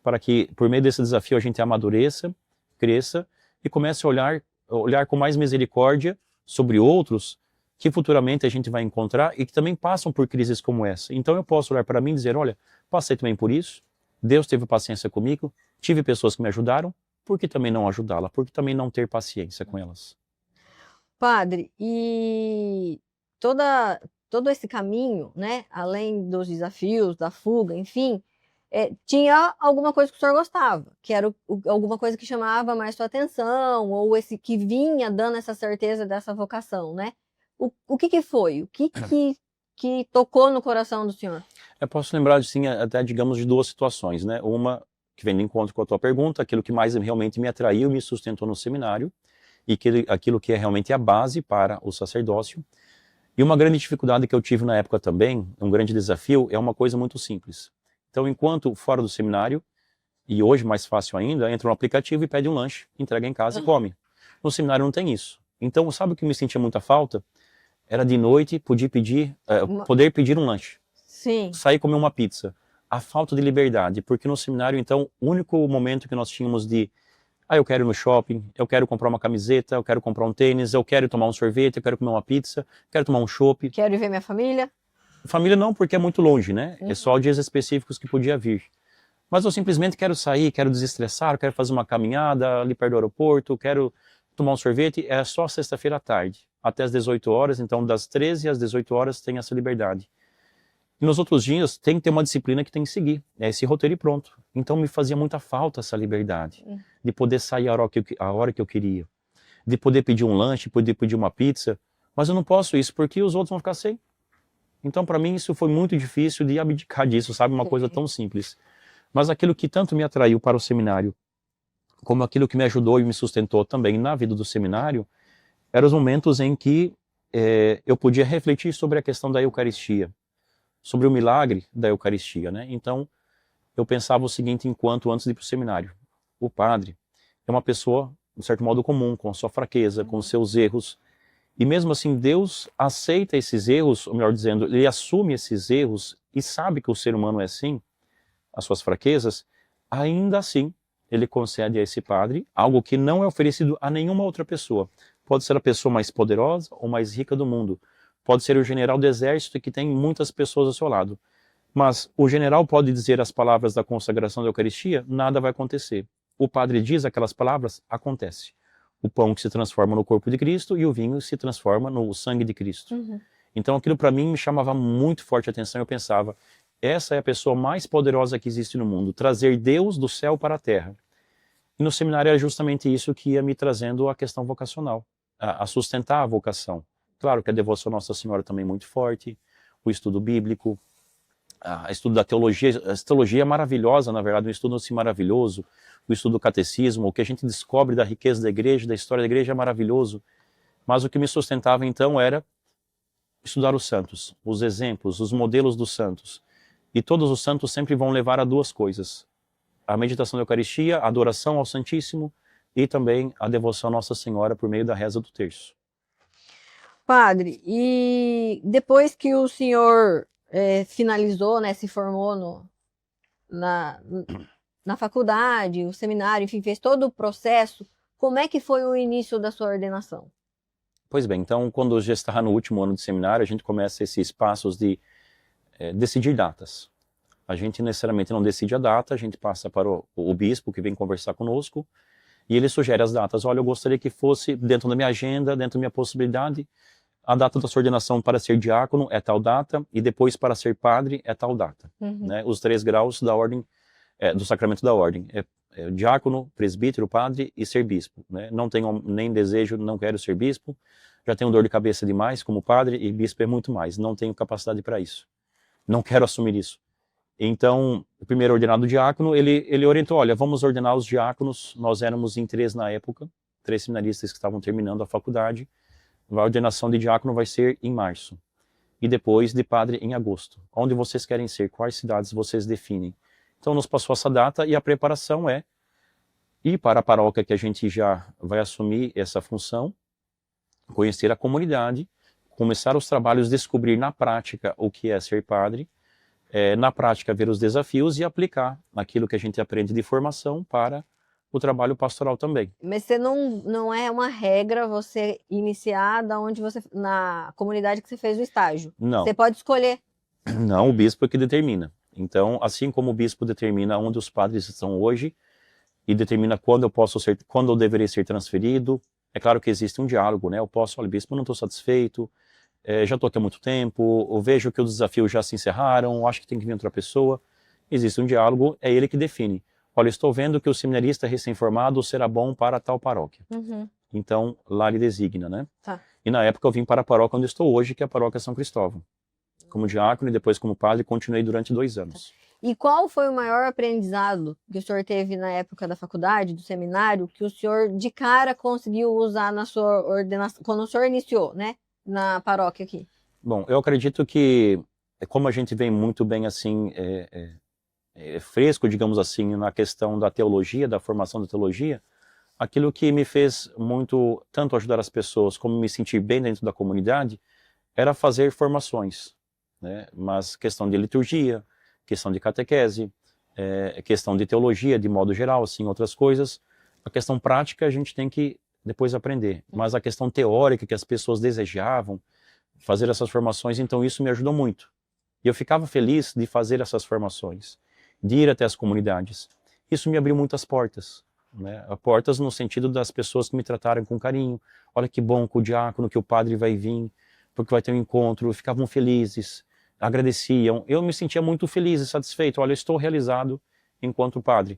para que, por meio desse desafio, a gente amadureça, cresça e comece a olhar com mais misericórdia sobre outros que futuramente a gente vai encontrar e que também passam por crises como essa. Então eu posso olhar para mim e dizer, olha, passei também por isso, Deus teve paciência comigo, tive pessoas que me ajudaram, por que também não ajudá-la? Por que também não ter paciência com elas? Padre, e todo esse caminho, né, além dos desafios, da fuga, enfim, tinha alguma coisa que o senhor gostava, que era alguma coisa que chamava mais sua atenção, ou esse que vinha dando essa certeza dessa vocação, né? O que foi? O que tocou no coração do senhor? Eu posso lembrar, assim, até, digamos, de duas situações, né? Uma que vem de encontro com a tua pergunta, aquilo que mais realmente me atraiu, me sustentou no seminário, e aquilo que é realmente a base para o sacerdócio. E uma grande dificuldade que eu tive na época também, um grande desafio, é uma coisa muito simples. Então, enquanto fora do seminário, e hoje mais fácil ainda, entra no aplicativo e pede um lanche, entrega em casa e come. No seminário não tem isso. Então, sabe o que me sentia muita falta? Era de noite, poder pedir um lanche. Sim. Sair comer uma pizza. A falta de liberdade, porque no seminário, então, o único momento que nós tínhamos de eu quero ir no shopping, eu quero comprar uma camiseta, eu quero comprar um tênis, eu quero tomar um sorvete, eu quero comer uma pizza, quero tomar um chopp. Quero ir ver minha família? Família não, porque é muito longe, né? É só dias específicos que podia vir. Mas eu simplesmente quero sair, quero desestressar, quero fazer uma caminhada ali perto do aeroporto, quero tomar um sorvete. É só sexta-feira à tarde, até às 18 horas, então das 13 às 18 horas tem essa liberdade. E nos outros dias tem que ter uma disciplina que tem que seguir, é esse roteiro e pronto. Então me fazia muita falta essa liberdade, de poder sair a hora que eu queria, de poder pedir um lanche, poder pedir uma pizza, mas eu não posso isso porque os outros vão ficar sem. Então, para mim, isso foi muito difícil de abdicar disso, sabe? Uma coisa tão simples. Mas aquilo que tanto me atraiu para o seminário, como aquilo que me ajudou e me sustentou também na vida do seminário, eram os momentos em que eu podia refletir sobre a questão da Eucaristia, sobre o milagre da Eucaristia, né? Então, eu pensava o seguinte enquanto antes de ir para o seminário. O padre é uma pessoa, de certo modo, comum, com sua fraqueza, com seus erros. E mesmo assim, Deus aceita esses erros, ou melhor dizendo, ele assume esses erros e sabe que o ser humano é assim, as suas fraquezas, ainda assim, ele concede a esse padre algo que não é oferecido a nenhuma outra pessoa. Pode ser a pessoa mais poderosa ou mais rica do mundo. Pode ser o general do exército que tem muitas pessoas ao seu lado. Mas o general pode dizer as palavras da consagração da Eucaristia, nada vai acontecer. O padre diz aquelas palavras, acontece. O pão que se transforma no corpo de Cristo e o vinho se transforma no sangue de Cristo. Então aquilo para mim me chamava muito forte a atenção. Eu pensava, essa é a pessoa mais poderosa que existe no mundo, trazer Deus do céu para a terra. E no seminário era justamente isso que ia me trazendo a questão vocacional, a sustentar a vocação. Claro que a devoção a Nossa Senhora também é muito forte, o estudo bíblico, o estudo da teologia. A teologia é maravilhosa, na verdade, um estudo assim maravilhoso, o estudo do catecismo, o que a gente descobre da riqueza da igreja, da história da igreja é maravilhoso. Mas o que me sustentava então era estudar os santos, os exemplos, os modelos dos santos. E todos os santos sempre vão levar a duas coisas: a meditação da Eucaristia, a adoração ao Santíssimo e também a devoção a Nossa Senhora por meio da reza do terço. Padre, e depois que o senhor finalizou, né, se formou na faculdade, o seminário, enfim, fez todo o processo, como é que foi o início da sua ordenação? Pois bem, então quando já está no último ano de seminário, a gente começa esses passos de decidir datas. A gente necessariamente não decide a data, a gente passa para o bispo que vem conversar conosco e ele sugere as datas. Olha, eu gostaria que fosse dentro da minha agenda, dentro da minha possibilidade, a data da sua ordenação para ser diácono é tal data e depois para ser padre é tal data. Né? Os 3 graus da ordem, do sacramento da ordem. Diácono, presbítero, padre e ser bispo. Né? Não tenho nem desejo, não quero ser bispo. Já tenho dor de cabeça demais como padre e bispo é muito mais. Não tenho capacidade para isso. Não quero assumir isso. Então, o primeiro ordenado diácono, ele orientou, olha, vamos ordenar os diáconos. Nós éramos em 3 na época, 3 seminaristas que estavam terminando a faculdade. A ordenação de diácono vai ser em março. E depois de padre em agosto. Onde vocês querem ser? Quais cidades vocês definem? Então nos passou essa data e a preparação é ir para a paróquia que a gente já vai assumir essa função, conhecer a comunidade, começar os trabalhos, descobrir na prática o que é ser padre, na prática ver os desafios e aplicar aquilo que a gente aprende de formação para o trabalho pastoral também. Mas você não é uma regra você iniciar na comunidade que você fez o estágio. Não. Você pode escolher. Não, o bispo é que determina. Então, assim como o bispo determina onde os padres estão hoje e determina quando eu deveria ser transferido, é claro que existe um diálogo, né? Eu posso, olha, bispo, eu não estou satisfeito, já estou aqui há muito tempo, eu vejo que os desafios já se encerraram, acho que tem que vir outra pessoa. Existe um diálogo, é ele que define. Olha, estou vendo que o seminarista recém-formado será bom para tal paróquia. Então, lá ele designa, né? Tá. E na época eu vim para a paróquia onde estou hoje, que é a paróquia São Cristóvão. Como diácono e depois como padre, continuei durante 2 anos. E qual foi o maior aprendizado que o senhor teve na época da faculdade, do seminário, que o senhor de cara conseguiu usar na sua ordenação, quando o senhor iniciou, né, na paróquia aqui? Bom, eu acredito que, como a gente vem muito bem assim, fresco, digamos assim, na questão da teologia, da formação da teologia, aquilo que me fez muito, tanto ajudar as pessoas, como me sentir bem dentro da comunidade, era fazer formações, né? Mas questão de liturgia, questão de catequese, questão de teologia de modo geral, assim, outras coisas. A questão prática a gente tem que depois aprender, mas a questão teórica que as pessoas desejavam, fazer essas formações, então isso me ajudou muito. E eu ficava feliz de fazer essas formações, de ir até as comunidades. Isso me abriu muitas portas, né? Portas no sentido das pessoas que me trataram com carinho. Olha que bom que o diácono, que o padre vai vir, porque vai ter um encontro. Ficavam felizes, agradeciam. Eu me sentia muito feliz e satisfeito. Olha, eu estou realizado enquanto padre.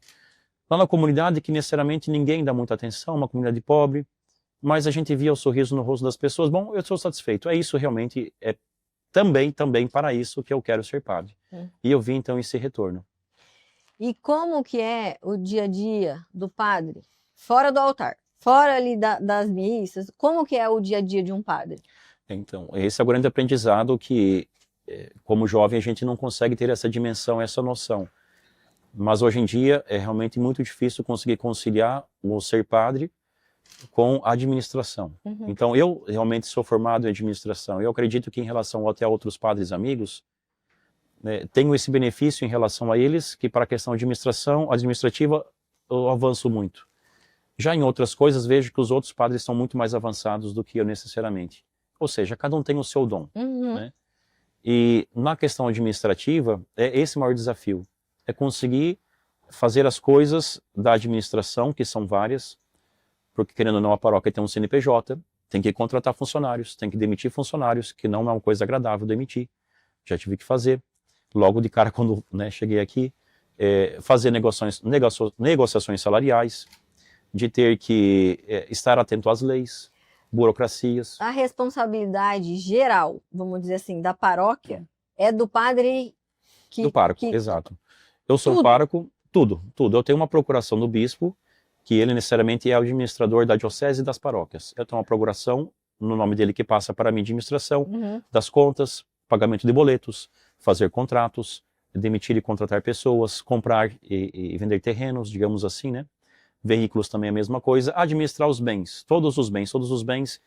Lá na comunidade, que necessariamente ninguém dá muita atenção, uma comunidade pobre, mas a gente via o sorriso no rosto das pessoas. Bom, eu estou satisfeito. É isso realmente, é também para isso que eu quero ser padre. E eu vi então esse retorno. E como que é o dia a dia do padre fora do altar? Fora ali das missas, como que é o dia a dia de um padre? Então, esse é o grande aprendizado que, como jovem, a gente não consegue ter essa dimensão, essa noção. Mas hoje em dia é realmente muito difícil conseguir conciliar o ser padre com a administração. Então, eu realmente sou formado em administração. Eu acredito que em relação até a outros padres amigos, tenho esse benefício em relação a eles, que para a questão administrativa, eu avanço muito. Já em outras coisas, vejo que os outros padres são muito mais avançados do que eu necessariamente. Ou seja, cada um tem o seu dom. Né? E na questão administrativa, é esse o maior desafio. É conseguir fazer as coisas da administração, que são várias, porque querendo ou não a paróquia tem um CNPJ, tem que contratar funcionários, tem que demitir funcionários, que não é uma coisa agradável demitir. Já tive que fazer. Logo de cara, quando cheguei aqui, fazer negociações salariais, de ter que estar atento às leis, burocracias. A responsabilidade geral, vamos dizer assim, da paróquia é do padre do pároco, exato. Eu sou pároco, tudo. Eu tenho uma procuração do bispo, que ele necessariamente é o administrador da diocese e das paróquias. Eu tenho uma procuração no nome dele que passa para a minha administração, das contas, pagamento de boletos, fazer contratos, demitir e contratar pessoas, comprar e vender terrenos, digamos assim, né? Veículos também é a mesma coisa, administrar os bens, todos os bens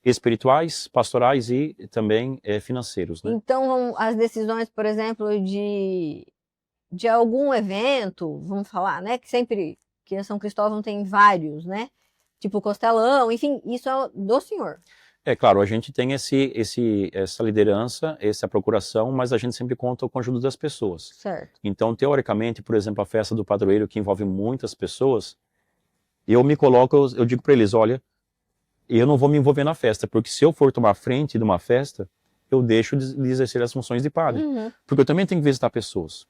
espirituais, pastorais e também financeiros. Né? Então, as decisões, por exemplo, de algum evento, vamos falar, né, que sempre, que São Cristóvão tem vários, né, tipo Costelão, enfim, isso é do senhor. É claro, a gente tem essa liderança, essa procuração, mas a gente sempre conta com a ajuda das pessoas. Certo. Então, teoricamente, por exemplo, a festa do padroeiro, que envolve muitas pessoas, eu me coloco, eu digo para eles, olha, eu não vou me envolver na festa, porque se eu for tomar frente de uma festa, eu deixo de exercer as funções de padre. Porque eu também tenho que visitar pessoas.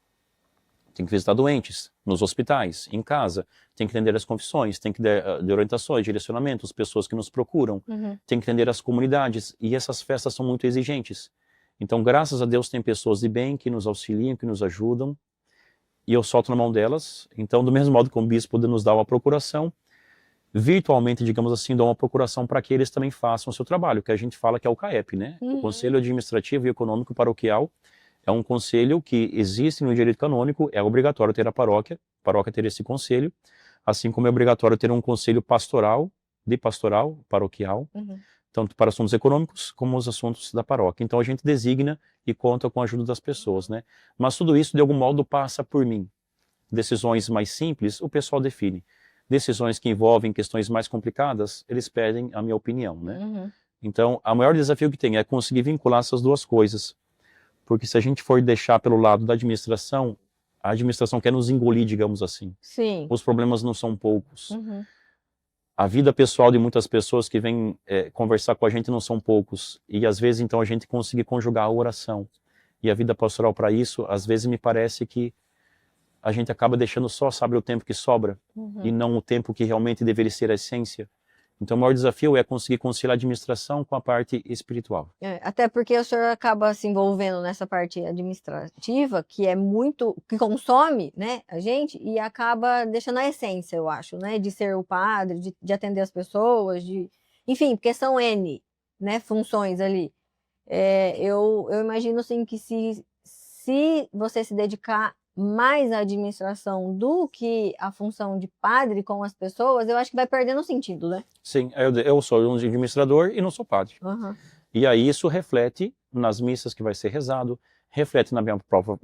Tenho que visitar doentes, nos hospitais, em casa. Tenho que entender as confissões, tenho que dar de orientações, direcionamentos, pessoas que nos procuram. Tenho que entender as comunidades. E essas festas são muito exigentes. Então, graças a Deus, tem pessoas de bem que nos auxiliam, que nos ajudam. E eu solto na mão delas. Então, do mesmo modo que o bispo nos dá uma procuração, virtualmente, digamos assim, dou uma procuração para que eles também façam o seu trabalho, que a gente fala que é o CAEP, né? O Conselho Administrativo e Econômico Paroquial é um conselho que existe no direito canônico, é obrigatório ter a paróquia ter esse conselho, assim como é obrigatório ter um conselho pastoral paroquial, tanto para assuntos econômicos como os assuntos da paróquia. Então a gente designa e conta com a ajuda das pessoas, né? Mas tudo isso, de algum modo, passa por mim. Decisões mais simples, o pessoal define. Decisões que envolvem questões mais complicadas, eles pedem a minha opinião, né? Então, o maior desafio que tem é conseguir vincular essas duas coisas. Porque se a gente for deixar pelo lado da administração, a administração quer nos engolir, digamos assim. Sim. Os problemas não são poucos. A vida pessoal de muitas pessoas que vêm conversar com a gente não são poucos. E às vezes, então, a gente consegue conjugar a oração. E a vida pastoral para isso, às vezes me parece que a gente acaba deixando só, sabe, o tempo que sobra, e não o tempo que realmente deveria ser a essência. Então o maior desafio é conseguir conciliar a administração com a parte espiritual. Até porque o senhor acaba se envolvendo nessa parte administrativa, que é muito, que consome, né, a gente, e acaba deixando a essência, eu acho, né, de ser o padre, de atender as pessoas, enfim, porque são N, né, funções ali. Eu imagino, assim, que se você se dedicar mais à administração do que a função de padre com as pessoas, eu acho que vai perdendo sentido, né? Sim, eu sou um administrador e não sou padre. E aí isso reflete nas missas que vai ser rezado, reflete na minha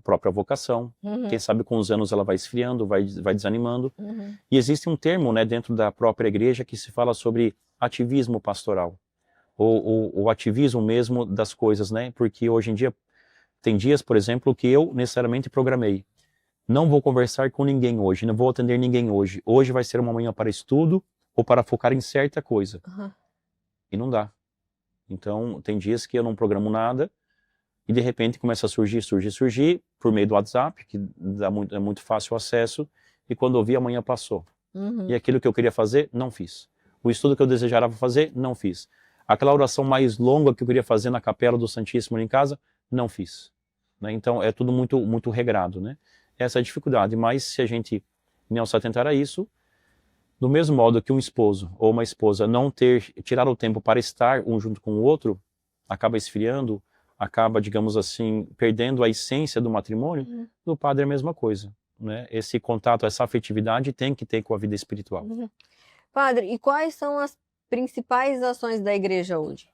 própria vocação. Quem sabe com os anos ela vai esfriando, vai desanimando. E existe um termo, né, dentro da própria igreja que se fala sobre ativismo pastoral. Ou o ativismo mesmo das coisas, né? Porque hoje em dia tem dias, por exemplo, que eu necessariamente programei. Não vou conversar com ninguém hoje, não vou atender ninguém hoje. Hoje vai ser uma manhã para estudo ou para focar em certa coisa. E não dá. Então, tem dias que eu não programo nada e de repente começa a surgir por meio do WhatsApp, que é muito fácil o acesso, e quando eu vi, amanhã passou. E aquilo que eu queria fazer, não fiz. O estudo que eu desejava fazer, não fiz. Aquela oração mais longa que eu queria fazer na capela do Santíssimo em casa, não fiz. Né? Então é tudo muito, muito regrado, né? Essa é a dificuldade, mas se a gente não se atentar a isso, do mesmo modo que um esposo ou uma esposa não tirar o tempo para estar um junto com o outro, acaba esfriando, acaba, digamos assim, perdendo a essência do matrimônio, do padre é a mesma coisa. Né? Esse contato, essa afetividade tem que ter com a vida espiritual. Padre, e quais são as principais ações da igreja hoje?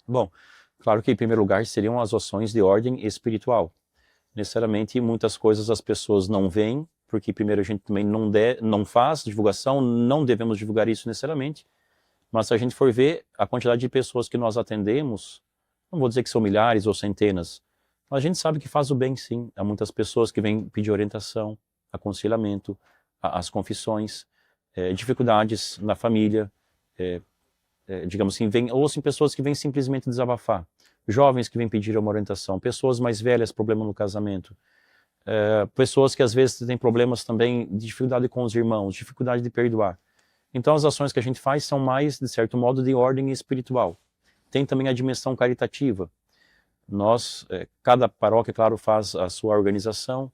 Bom, claro que em primeiro lugar seriam as ações de ordem espiritual. Necessariamente muitas coisas as pessoas não veem, porque primeiro a gente também não faz divulgação, não devemos divulgar isso necessariamente, mas se a gente for ver a quantidade de pessoas que nós atendemos, não vou dizer que são milhares ou centenas, mas a gente sabe que faz o bem sim. Há muitas pessoas que vêm pedir orientação, aconselhamento, as confissões, dificuldades na família, digamos assim, ou sim pessoas que vêm simplesmente desabafar, jovens que vêm pedir uma orientação, pessoas mais velhas, problema no casamento, pessoas que às vezes têm problemas também de dificuldade com os irmãos, dificuldade de perdoar. Então as ações que a gente faz são mais, de certo modo, de ordem espiritual. Tem também a dimensão caritativa. Nós, cada paróquia, claro, faz a sua organização,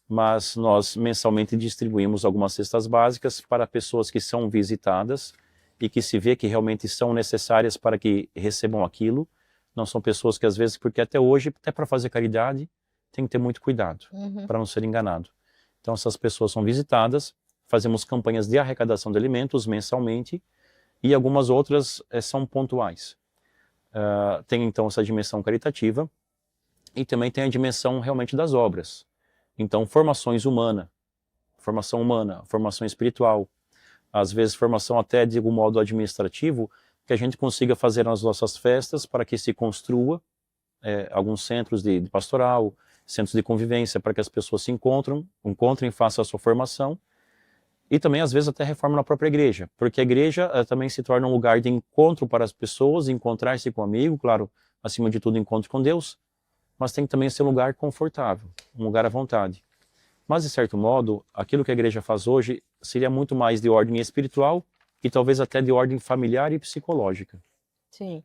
mas nós mensalmente distribuímos algumas cestas básicas para pessoas que são visitadas e que se vê que realmente são necessárias para que recebam aquilo. Não são pessoas que às vezes, porque até hoje, até para fazer caridade, tem que ter muito cuidado, para não ser enganado. Então essas pessoas são visitadas, fazemos campanhas de arrecadação de alimentos mensalmente e algumas outras são pontuais. Tem então essa dimensão caritativa e também tem a dimensão realmente das obras. Então formação humana, formação espiritual, às vezes formação até de algum modo administrativo, que a gente consiga fazer nas nossas festas para que se construa alguns centros de pastoral, centros de convivência, para que as pessoas se encontrem, façam a sua formação, e também às vezes até reforma na própria igreja, porque a igreja também se torna um lugar de encontro para as pessoas, encontrar-se com o amigo, claro, acima de tudo encontro com Deus, mas tem que também ser um lugar confortável, um lugar à vontade. Mas de certo modo, aquilo que a igreja faz hoje seria muito mais de ordem espiritual e talvez até de ordem familiar e psicológica. Sim.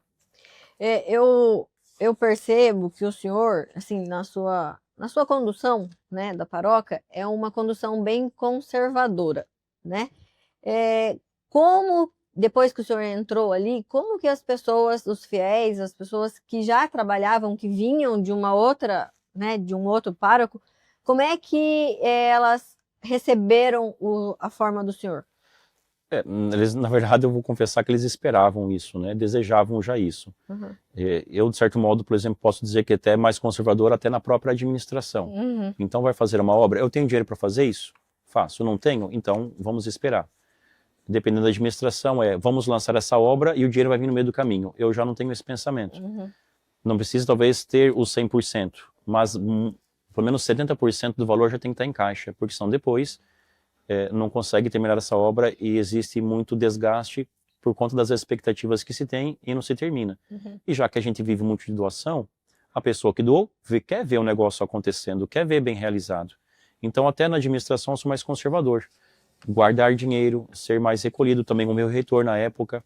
Eu percebo que o senhor, assim, na sua condução, né, da paróquia, é uma condução bem conservadora, né? Como, depois que o senhor entrou ali, como que as pessoas, os fiéis, as pessoas que já trabalhavam, que vinham de uma outra, né, de um outro pároco, como é que elas receberam a forma do senhor? Eles, na verdade, eu vou confessar que eles esperavam isso, né? Desejavam já isso. Eu, de certo modo, por exemplo, posso dizer que até mais conservador até na própria administração. Então, vai fazer uma obra, eu tenho dinheiro para fazer isso? Faço. Não tenho? Então, vamos esperar. Dependendo da administração, vamos lançar essa obra e o dinheiro vai vir no meio do caminho. Eu já não tenho esse pensamento. Não precisa, talvez, ter os 100%, mas pelo menos 70% do valor já tem que estar em caixa, porque senão depois não consegue terminar essa obra e existe muito desgaste por conta das expectativas que se tem e não se termina. E já que a gente vive muito de doação, a pessoa que doou quer ver o negócio acontecendo, quer ver bem realizado. Então até na administração eu sou mais conservador. Guardar dinheiro, ser mais recolhido. Também o meu reitor na época,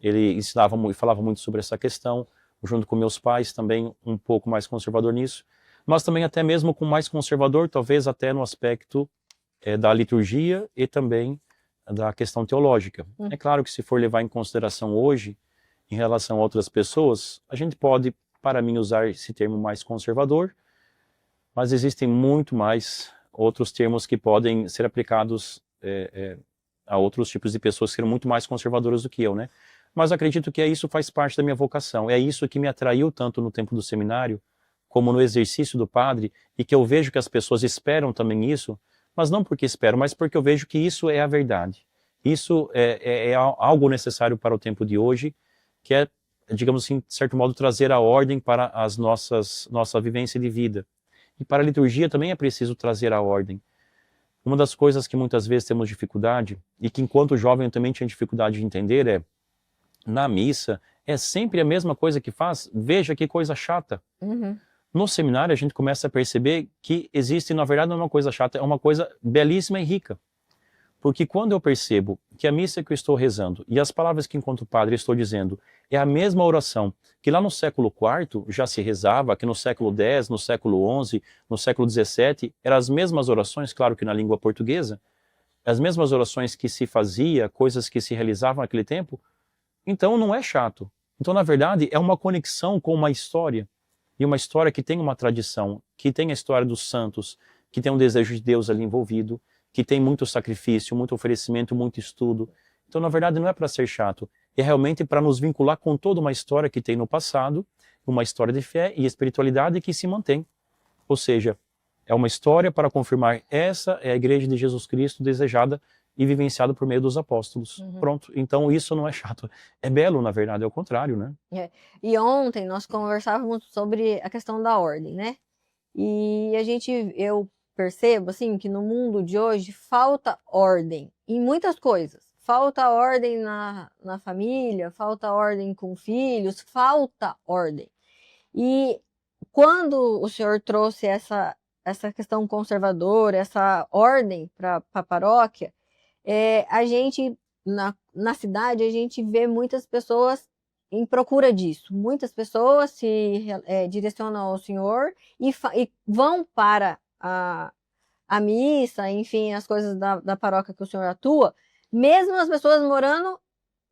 ele ensinava e falava muito sobre essa questão, junto com meus pais também um pouco mais conservador nisso, mas também até mesmo com mais conservador, talvez até no aspecto da liturgia e também da questão teológica. É claro que se for levar em consideração hoje, em relação a outras pessoas, a gente pode, para mim, usar esse termo mais conservador, mas existem muito mais outros termos que podem ser aplicados a outros tipos de pessoas que são muito mais conservadoras do que eu, né? Mas acredito que isso faz parte da minha vocação. É isso que me atraiu tanto no tempo do seminário, como no exercício do padre, e que eu vejo que as pessoas esperam também isso, mas não porque esperam, mas porque eu vejo que isso é a verdade. Isso é algo necessário para o tempo de hoje, que é, digamos assim, de certo modo, trazer a ordem para nossa vivência de vida. E para a liturgia também é preciso trazer a ordem. Uma das coisas que muitas vezes temos dificuldade, e que enquanto jovem eu também tinha dificuldade de entender, na missa, é sempre a mesma coisa que faz. Veja que coisa chata. No seminário a gente começa a perceber que existe, na verdade, não é uma coisa chata, é uma coisa belíssima e rica. Porque quando eu percebo que a missa que eu estou rezando e as palavras que enquanto padre estou dizendo é a mesma oração que lá no século IV já se rezava, que no século X, no século XI, no século XVII, eram as mesmas orações, claro que na língua portuguesa, as mesmas orações que se fazia, coisas que se realizavam naquele tempo, então não é chato. Então, na verdade, é uma conexão com uma história, e uma história que tem uma tradição, que tem a história dos santos, que tem um desejo de Deus ali envolvido, que tem muito sacrifício, muito oferecimento, muito estudo. Então, na verdade, não é para ser chato, é realmente para nos vincular com toda uma história que tem no passado, uma história de fé e espiritualidade que se mantém. Ou seja, é uma história para confirmar essa é a Igreja de Jesus Cristo desejada e vivenciada por meio dos apóstolos. Pronto, então isso não é chato, é belo, na verdade, é o contrário, né? E ontem nós conversávamos sobre a questão da ordem, né? E eu percebo, assim, que no mundo de hoje falta ordem em muitas coisas. Falta ordem na família, falta ordem com filhos, falta ordem. E quando o senhor trouxe essa questão conservadora, essa ordem para a paróquia, a gente, na cidade, a gente vê muitas pessoas em procura disso. Muitas pessoas se direcionam ao senhor e vão para a missa, enfim, as coisas da paróquia que o senhor atua, mesmo as pessoas morando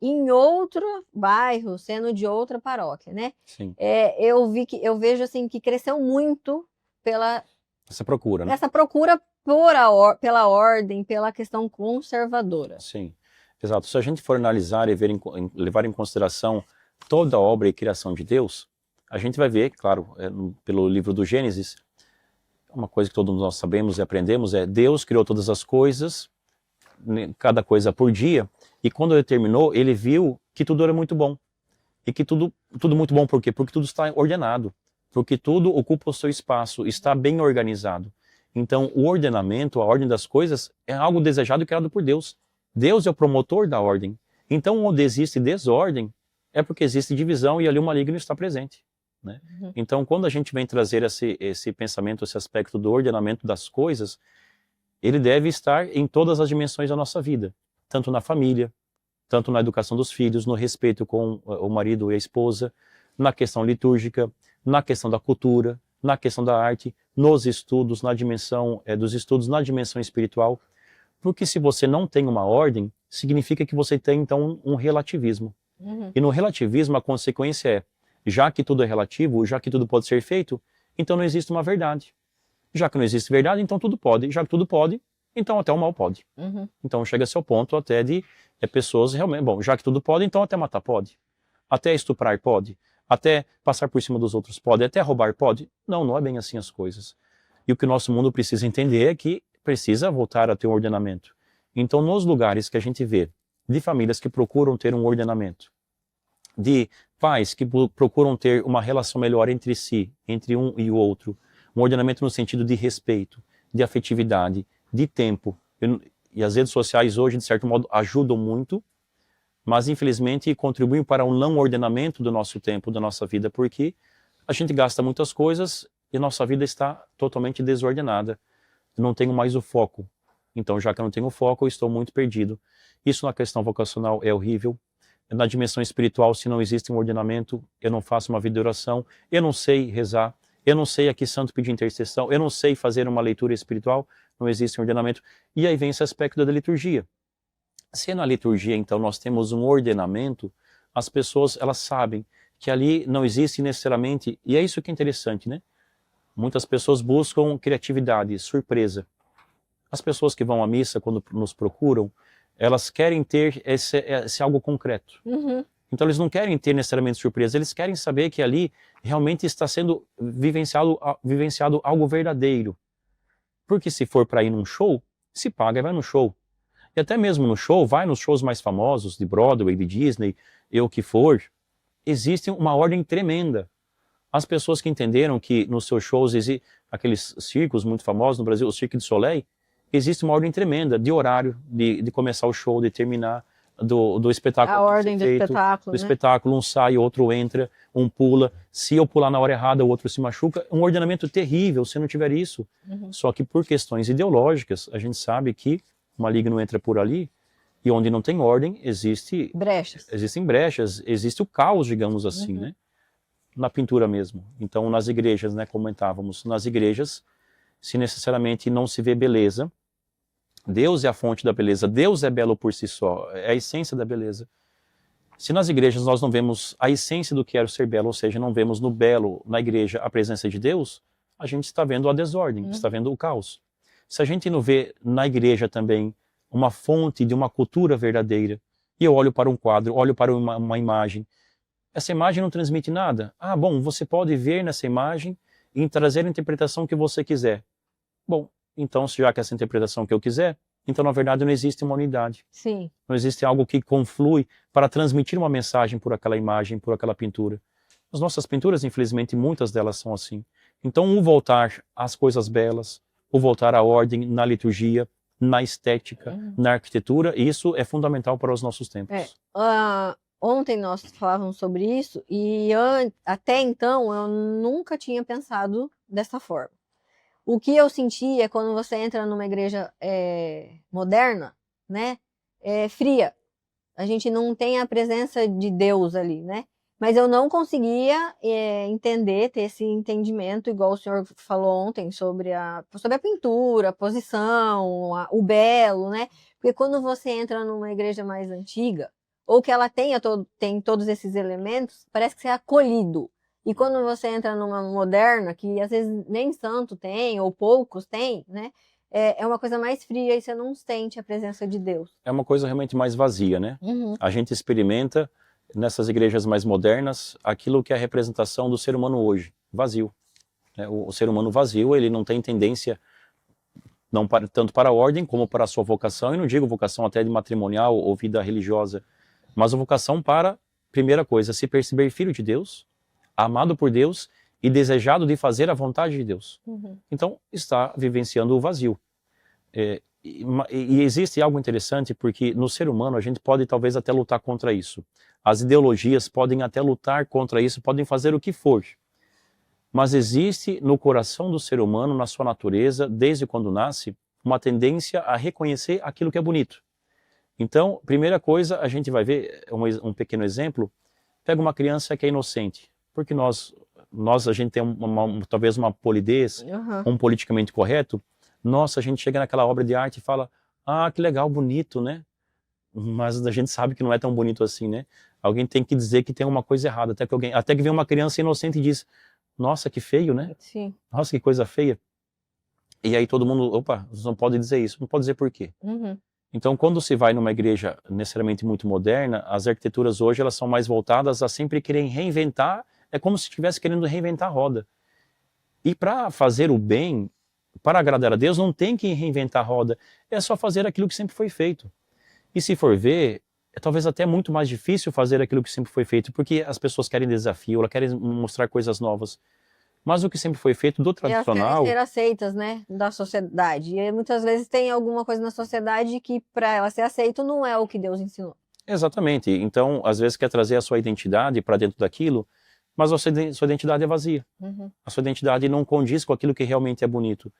em outro bairro, sendo de outra paróquia, né? Sim. Eu vejo assim que cresceu muito essa procura, né? Essa procura pela ordem, pela questão conservadora. Sim, exato. Se a gente for analisar e levar em consideração toda a obra e criação de Deus, a gente vai ver, claro, pelo livro do Gênesis, uma coisa que todos nós sabemos e aprendemos é Deus criou todas as coisas, cada coisa por dia, e quando ele terminou, ele viu que tudo era muito bom. E que tudo muito bom por quê? Porque tudo está ordenado, porque tudo ocupa o seu espaço, está bem organizado. Então, o ordenamento, a ordem das coisas, é algo desejado e criado por Deus. Deus é o promotor da ordem. Então, onde existe desordem, é porque existe divisão e ali o maligno está presente, né? Então, quando a gente vem trazer esse pensamento, esse aspecto do ordenamento das coisas, ele deve estar em todas as dimensões da nossa vida, tanto na família, tanto na educação dos filhos, no respeito com o marido e a esposa, na questão litúrgica, na questão da cultura, na questão da arte, nos estudos, na dimensão dos estudos, na dimensão espiritual. Porque se você não tem uma ordem, significa que você tem, então, um relativismo. E no relativismo, a consequência é, já que tudo é relativo, já que tudo pode ser feito, então não existe uma verdade. Já que não existe verdade, então tudo pode. Já que tudo pode, então até o mal pode. Então chega-se ao ponto até de pessoas realmente, bom, já que tudo pode, então até matar pode. Até estuprar pode. Até passar por cima dos outros pode. Até roubar pode. Não, não é bem assim as coisas. E o que o nosso mundo precisa entender é que precisa voltar a ter um ordenamento. Então, nos lugares que a gente vê de famílias que procuram ter um ordenamento, de pais que procuram ter uma relação melhor entre si, entre um e o outro, um ordenamento no sentido de respeito, de afetividade, de tempo. E as redes sociais hoje, de certo modo, ajudam muito, mas infelizmente contribuem para um não ordenamento do nosso tempo, da nossa vida, porque a gente gasta muitas coisas e nossa vida está totalmente desordenada. Eu não tenho mais o foco. Então, já que eu não tenho foco, eu estou muito perdido. Isso na questão vocacional é horrível. Na dimensão espiritual, se não existe um ordenamento, eu não faço uma vida de oração, eu não sei rezar, eu não sei a que santo pedir intercessão, eu não sei fazer uma leitura espiritual, não existe um ordenamento. E aí vem esse aspecto da liturgia. Se na liturgia, então, nós temos um ordenamento, as pessoas, elas sabem que ali não existe necessariamente, e é isso que é interessante, né? Muitas pessoas buscam criatividade, surpresa. As pessoas que vão à missa, quando nos procuram, elas querem ter esse algo concreto. Então eles não querem ter necessariamente surpresa, eles querem saber que ali realmente está sendo vivenciado algo verdadeiro. Porque se for para ir num show, se paga e vai no show. E até mesmo no show, vai nos shows mais famosos, de Broadway, de Disney, e o que for, existe uma ordem tremenda. As pessoas que entenderam que nos seus shows, aqueles circos muito famosos no Brasil, o Cirque du Soleil, existe uma ordem tremenda de horário, de começar o show, de terminar, do espetáculo. A ordem do espetáculo, do espetáculo, um sai, outro entra, um pula. Se eu pular na hora errada, o outro se machuca. Um ordenamento terrível se não tiver isso. Só que por questões ideológicas, a gente sabe que o maligno entra por ali, e onde não tem ordem, existem brechas, existe o caos, digamos assim, né? Na pintura mesmo. Então, nas igrejas, né, comentávamos, nas igrejas, se necessariamente não se vê beleza, Deus é a fonte da beleza, Deus é belo por si só, é a essência da beleza. Se nas igrejas nós não vemos a essência do que é o ser belo, ou seja, não vemos no belo, na igreja, a presença de Deus, a gente está vendo a desordem, está vendo o caos. Se a gente não vê na igreja também uma fonte de uma cultura verdadeira, e eu olho para um quadro, olho para uma imagem, essa imagem não transmite nada. Ah, bom, você pode ver nessa imagem e trazer a interpretação que você quiser. Bom, então, já que essa interpretação que eu quiser, então, na verdade, não existe uma unidade. Sim. Não existe algo que conflui para transmitir uma mensagem por aquela imagem, por aquela pintura. As nossas pinturas, infelizmente, muitas delas são assim. Então, o voltar às coisas belas, o voltar à ordem na liturgia, na estética, na arquitetura, isso é fundamental para os nossos tempos. Ontem nós falávamos sobre isso e até então eu nunca tinha pensado dessa forma. O que eu senti é quando você entra numa igreja moderna, né, fria. A gente não tem a presença de Deus ali, né? Mas eu não conseguia entender, ter esse entendimento, igual o senhor falou ontem, sobre a pintura, a posição, o belo, né? Porque quando você entra numa igreja mais antiga, ou que ela tem todos esses elementos, parece que você é acolhido. E quando você entra numa moderna, que às vezes nem santo tem, ou poucos tem, né? É uma coisa mais fria e você não sente a presença de Deus. É uma coisa realmente mais vazia, né? A gente experimenta, nessas igrejas mais modernas, aquilo que é a representação do ser humano hoje, vazio. O ser humano vazio, ele não tem tendência, não tanto para a ordem, como para a sua vocação, e não digo vocação até de matrimonial ou vida religiosa, mas a vocação para, primeira coisa, se perceber filho de Deus, amado por Deus e desejado de fazer a vontade de Deus. Então, está vivenciando o vazio. E existe algo interessante, porque no ser humano a gente pode talvez até lutar contra isso. As ideologias podem até lutar contra isso, podem fazer o que for. Mas existe no coração do ser humano, na sua natureza, desde quando nasce, uma tendência a reconhecer aquilo que é bonito. Então, primeira coisa, a gente vai ver um pequeno exemplo. Pega uma criança que é inocente, porque a gente tem talvez uma polidez, um politicamente correto. Nossa, a gente chega naquela obra de arte e fala, ah, que legal, bonito, né? Mas a gente sabe que não é tão bonito assim, né? Alguém tem que dizer que tem uma coisa errada, até que vem uma criança inocente e diz, nossa, que feio, né? Sim. Nossa, que coisa feia. E aí todo mundo, opa, você não pode dizer isso, não pode dizer por quê. Então, quando se vai numa igreja necessariamente muito moderna, as arquiteturas hoje elas são mais voltadas a sempre querer reinventar, é como se estivesse querendo reinventar a roda. E para fazer o bem, para agradar a Deus, não tem que reinventar a roda, é só fazer aquilo que sempre foi feito. E se for ver, é talvez até muito mais difícil fazer aquilo que sempre foi feito, porque as pessoas querem desafio, elas querem mostrar coisas novas. Mas o que sempre foi feito do tradicional... E elas querem ser aceitas, né, da sociedade. E muitas vezes tem alguma coisa na sociedade que para ela ser aceito não é o que Deus ensinou. Exatamente. Então, às vezes quer trazer a sua identidade para dentro daquilo, mas a sua identidade é vazia. A sua identidade não condiz com aquilo que realmente é bonito.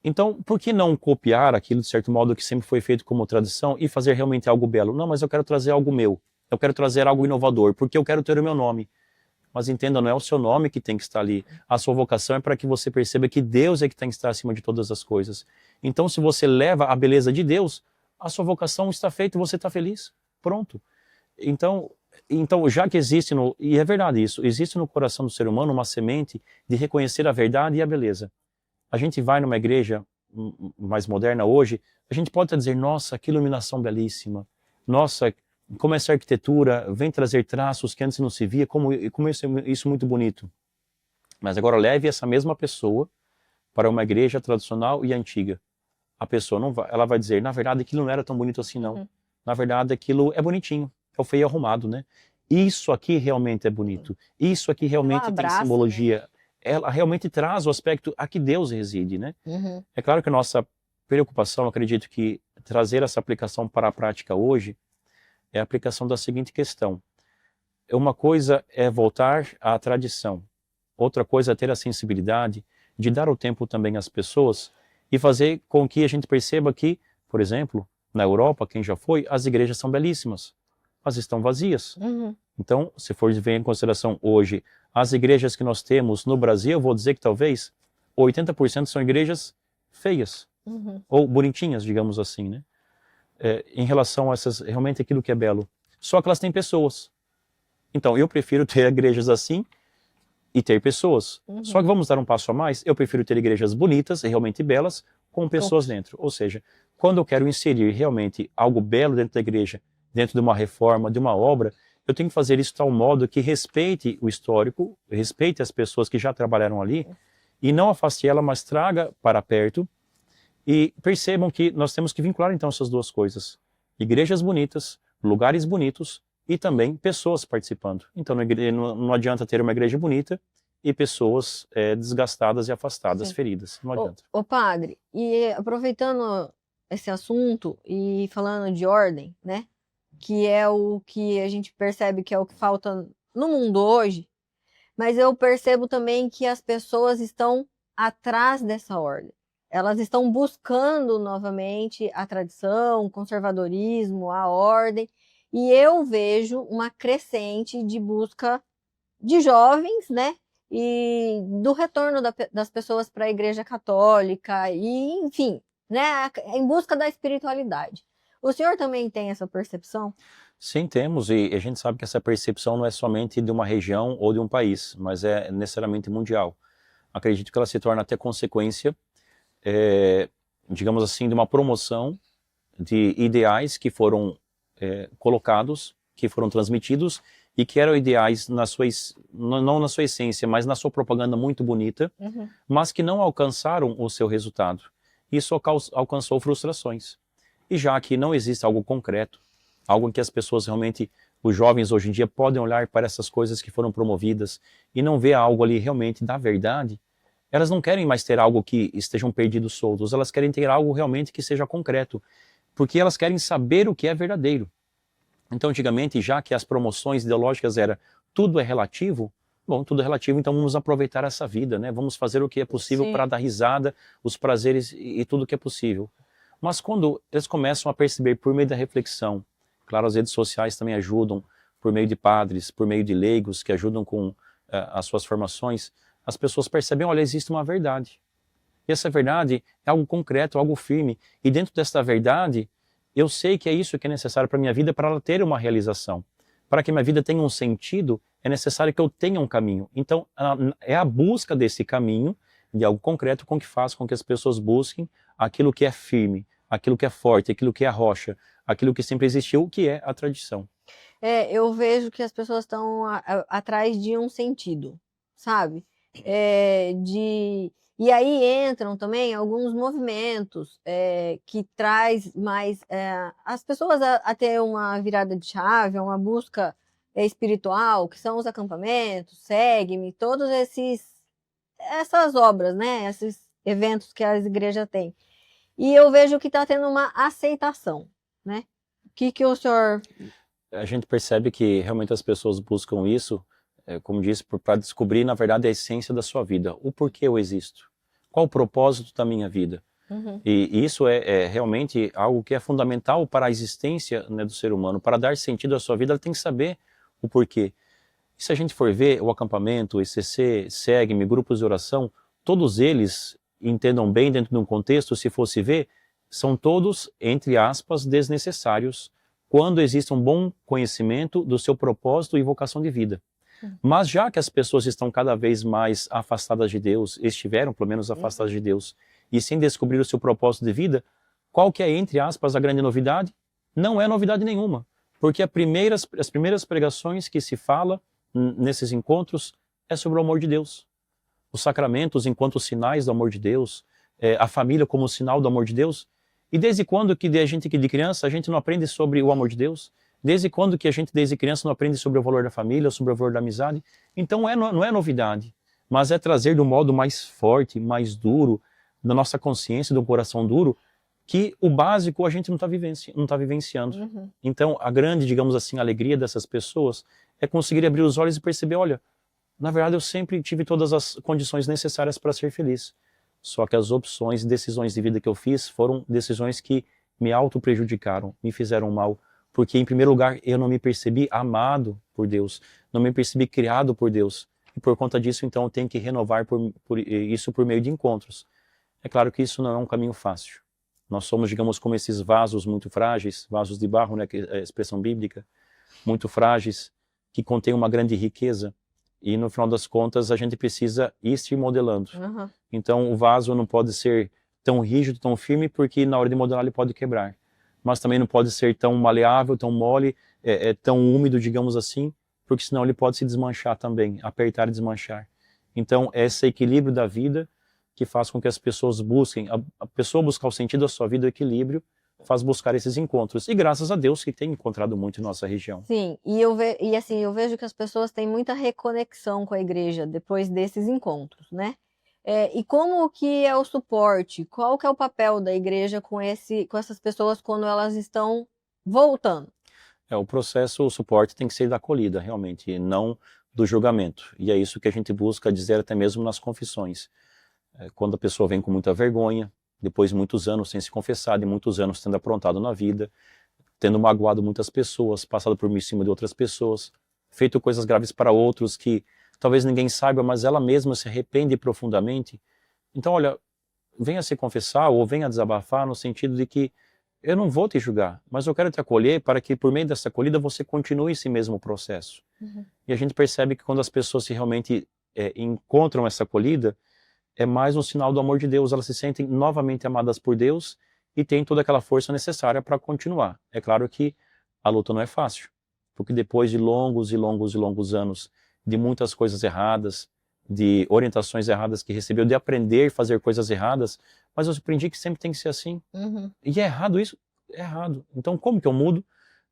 Então, por que não copiar aquilo, de certo modo, que sempre foi feito como tradição e fazer realmente algo belo? Não, mas eu quero trazer algo meu. Eu quero trazer algo inovador, porque eu quero ter o meu nome. Mas entenda, não é o seu nome que tem que estar ali. A sua vocação é para que você perceba que Deus é que tem que estar acima de todas as coisas. Então, se você leva a beleza de Deus, a sua vocação está feita e você está feliz. Pronto. Então, já que existe, e é verdade isso, existe no coração do ser humano uma semente de reconhecer a verdade e a beleza. A gente vai numa igreja mais moderna hoje, a gente pode até dizer, nossa, que iluminação belíssima. Nossa, como essa arquitetura vem trazer traços que antes não se via, como isso é muito bonito. Mas agora leve essa mesma pessoa para uma igreja tradicional e antiga. A pessoa não vai, ela vai dizer, na verdade aquilo não era tão bonito assim não. Na verdade aquilo é bonitinho, é o feio e arrumado, né? Isso aqui realmente é bonito. Isso aqui realmente tem simbologia. Né? Ela realmente traz o aspecto a que Deus reside, né? É claro que a nossa preocupação, acredito que trazer essa aplicação para a prática hoje, é a aplicação da seguinte questão. Uma coisa é voltar à tradição. Outra coisa é ter a sensibilidade de dar o tempo também às pessoas e fazer com que a gente perceba que por exemplo, na Europa, quem já foi, as igrejas são belíssimas, mas estão vazias. Então, se for ver em consideração hoje, as igrejas que nós temos no Brasil, eu vou dizer que talvez 80% são igrejas feias, ou bonitinhas, digamos assim, né? Em relação a essas, realmente aquilo que é belo. Só que elas têm pessoas. Então, eu prefiro ter igrejas assim e ter pessoas. Só que vamos dar um passo a mais, eu prefiro ter igrejas bonitas e realmente belas, com pessoas dentro. Ou seja, quando eu quero inserir realmente algo belo dentro da igreja, dentro de uma reforma, de uma obra, eu tenho que fazer isso de tal modo que respeite o histórico, respeite as pessoas que já trabalharam ali, e não afaste ela, mas traga para perto, e percebam que nós temos que vincular então essas duas coisas. Igrejas bonitas, lugares bonitos, e também pessoas participando. Então não adianta ter uma igreja bonita e pessoas desgastadas e afastadas, feridas. Não adianta. Ô padre, e aproveitando esse assunto e falando de ordem, né? Que é o que a gente percebe que é o que falta no mundo hoje, mas eu percebo também que as pessoas estão atrás dessa ordem. Elas estão buscando novamente a tradição, o conservadorismo, a ordem, e eu vejo uma crescente de busca de jovens, né? E do retorno das pessoas para a Igreja Católica, e enfim, né? Em busca da espiritualidade. O senhor também tem essa percepção? Sim, temos, e a gente sabe que essa percepção não é somente de uma região ou de um país, mas é necessariamente mundial. Acredito que ela se torna até consequência, digamos assim, de uma promoção de ideais que foram colocados, que foram transmitidos, e que eram ideais não na sua essência, mas na sua propaganda muito bonita, mas que não alcançaram o seu resultado. Isso alcançou frustrações. E já que não existe algo concreto, algo em que as pessoas realmente, os jovens hoje em dia, podem olhar para essas coisas que foram promovidas e não ver algo ali realmente da verdade, elas não querem mais ter algo que estejam perdidos soltos, elas querem ter algo realmente que seja concreto, porque elas querem saber o que é verdadeiro. Então, antigamente, já que as promoções ideológicas era tudo é relativo, bom, tudo é relativo, então vamos aproveitar essa vida, né? Vamos fazer o que é possível para dar risada, os prazeres e tudo o que é possível. Mas quando eles começam a perceber por meio da reflexão, claro, as redes sociais também ajudam, por meio de padres, por meio de leigos que ajudam com as suas formações, as pessoas percebem, olha, existe uma verdade. E essa verdade é algo concreto, algo firme. E dentro dessa verdade, eu sei que é isso que é necessário para a minha vida, para ela ter uma realização. Para que minha vida tenha um sentido, é necessário que eu tenha um caminho. Então, é a busca desse caminho, de algo concreto, com que faz com que as pessoas busquem aquilo que é firme, aquilo que é forte, aquilo que é a rocha, aquilo que sempre existiu, que é a tradição. Eu vejo que as pessoas estão atrás de um sentido, sabe? E aí entram também alguns movimentos que traz mais as pessoas a ter uma virada de chave, uma busca espiritual, que são os acampamentos, Segue-me, todos essas obras, né? Esses eventos que as igrejas têm. E eu vejo que está tendo uma aceitação, né? O que o senhor... A gente percebe que realmente as pessoas buscam isso, como disse, para descobrir, na verdade, a essência da sua vida. O porquê eu existo. Qual o propósito da minha vida. E isso é realmente algo que é fundamental para a existência, né, do ser humano. Para dar sentido à sua vida, ela tem que saber o porquê. E se a gente for ver o acampamento, o ECC, Segue-me, grupos de oração, todos eles, entendam bem dentro de um contexto, se fosse ver, são todos, entre aspas, desnecessários, quando existe um bom conhecimento do seu propósito e vocação de vida. Mas já que as pessoas estão cada vez mais afastadas de Deus, estiveram pelo menos afastadas de Deus, e sem descobrir o seu propósito de vida, qual que é, entre aspas, a grande novidade? Não é novidade nenhuma, porque as primeiras pregações que se fala nesses encontros é sobre o amor de Deus. Os sacramentos enquanto sinais do amor de Deus, a família como sinal do amor de Deus. E desde quando que de criança a gente não aprende sobre o amor de Deus? Desde quando que a gente desde criança não aprende sobre o valor da família, sobre o valor da amizade? Então não é novidade, mas é trazer do modo mais forte, mais duro, da nossa consciência, de um coração duro, que o básico a gente não está vivenciando. Então a grande, digamos assim, alegria dessas pessoas é conseguir abrir os olhos e perceber, olha, na verdade eu sempre tive todas as condições necessárias para ser feliz. Só que as opções e decisões de vida que eu fiz foram decisões que me auto-prejudicaram, me fizeram mal, porque em primeiro lugar eu não me percebi amado por Deus, não me percebi criado por Deus, e por conta disso então eu tenho que renovar isso por meio de encontros. É claro que isso não é um caminho fácil. Nós somos, digamos, como esses vasos muito frágeis, vasos de barro, né, que é a expressão bíblica, muito frágeis, que contêm uma grande riqueza, e no final das contas a gente precisa ir se modelando. Uhum. Então o vaso não pode ser tão rígido, tão firme, porque na hora de modelar ele pode quebrar. Mas também não pode ser tão maleável, tão mole, tão úmido, digamos assim, porque senão ele pode se desmanchar também, apertar e desmanchar. Então é esse equilíbrio da vida que faz com que as pessoas busquem, a pessoa buscar o sentido da sua vida, o equilíbrio, faz buscar esses encontros. E graças a Deus que tem encontrado muito em nossa região. Sim, e assim, eu vejo que as pessoas têm muita reconexão com a igreja depois desses encontros, né? E como que é o suporte? Qual que é o papel da igreja com essas pessoas quando elas estão voltando? O processo, o suporte tem que ser da acolhida, realmente, e não do julgamento. E é isso que a gente busca dizer até mesmo nas confissões. Quando a pessoa vem com muita vergonha, depois de muitos anos sem se confessar, de muitos anos tendo aprontado na vida, tendo magoado muitas pessoas, passado por cima de outras pessoas, feito coisas graves para outros que talvez ninguém saiba, mas ela mesma se arrepende profundamente. Então, olha, venha se confessar ou venha desabafar no sentido de que eu não vou te julgar, mas eu quero te acolher para que por meio dessa acolhida você continue esse mesmo processo. Uhum. E a gente percebe que quando as pessoas se realmente encontram essa acolhida, é mais um sinal do amor de Deus, elas se sentem novamente amadas por Deus e têm toda aquela força necessária para continuar. É claro que a luta não é fácil, porque depois de longos e longos e longos anos de muitas coisas erradas, de orientações erradas que recebeu, de aprender a fazer coisas erradas, mas eu aprendi que sempre tem que ser assim. Uhum. E é errado isso? É errado. Então como que eu mudo?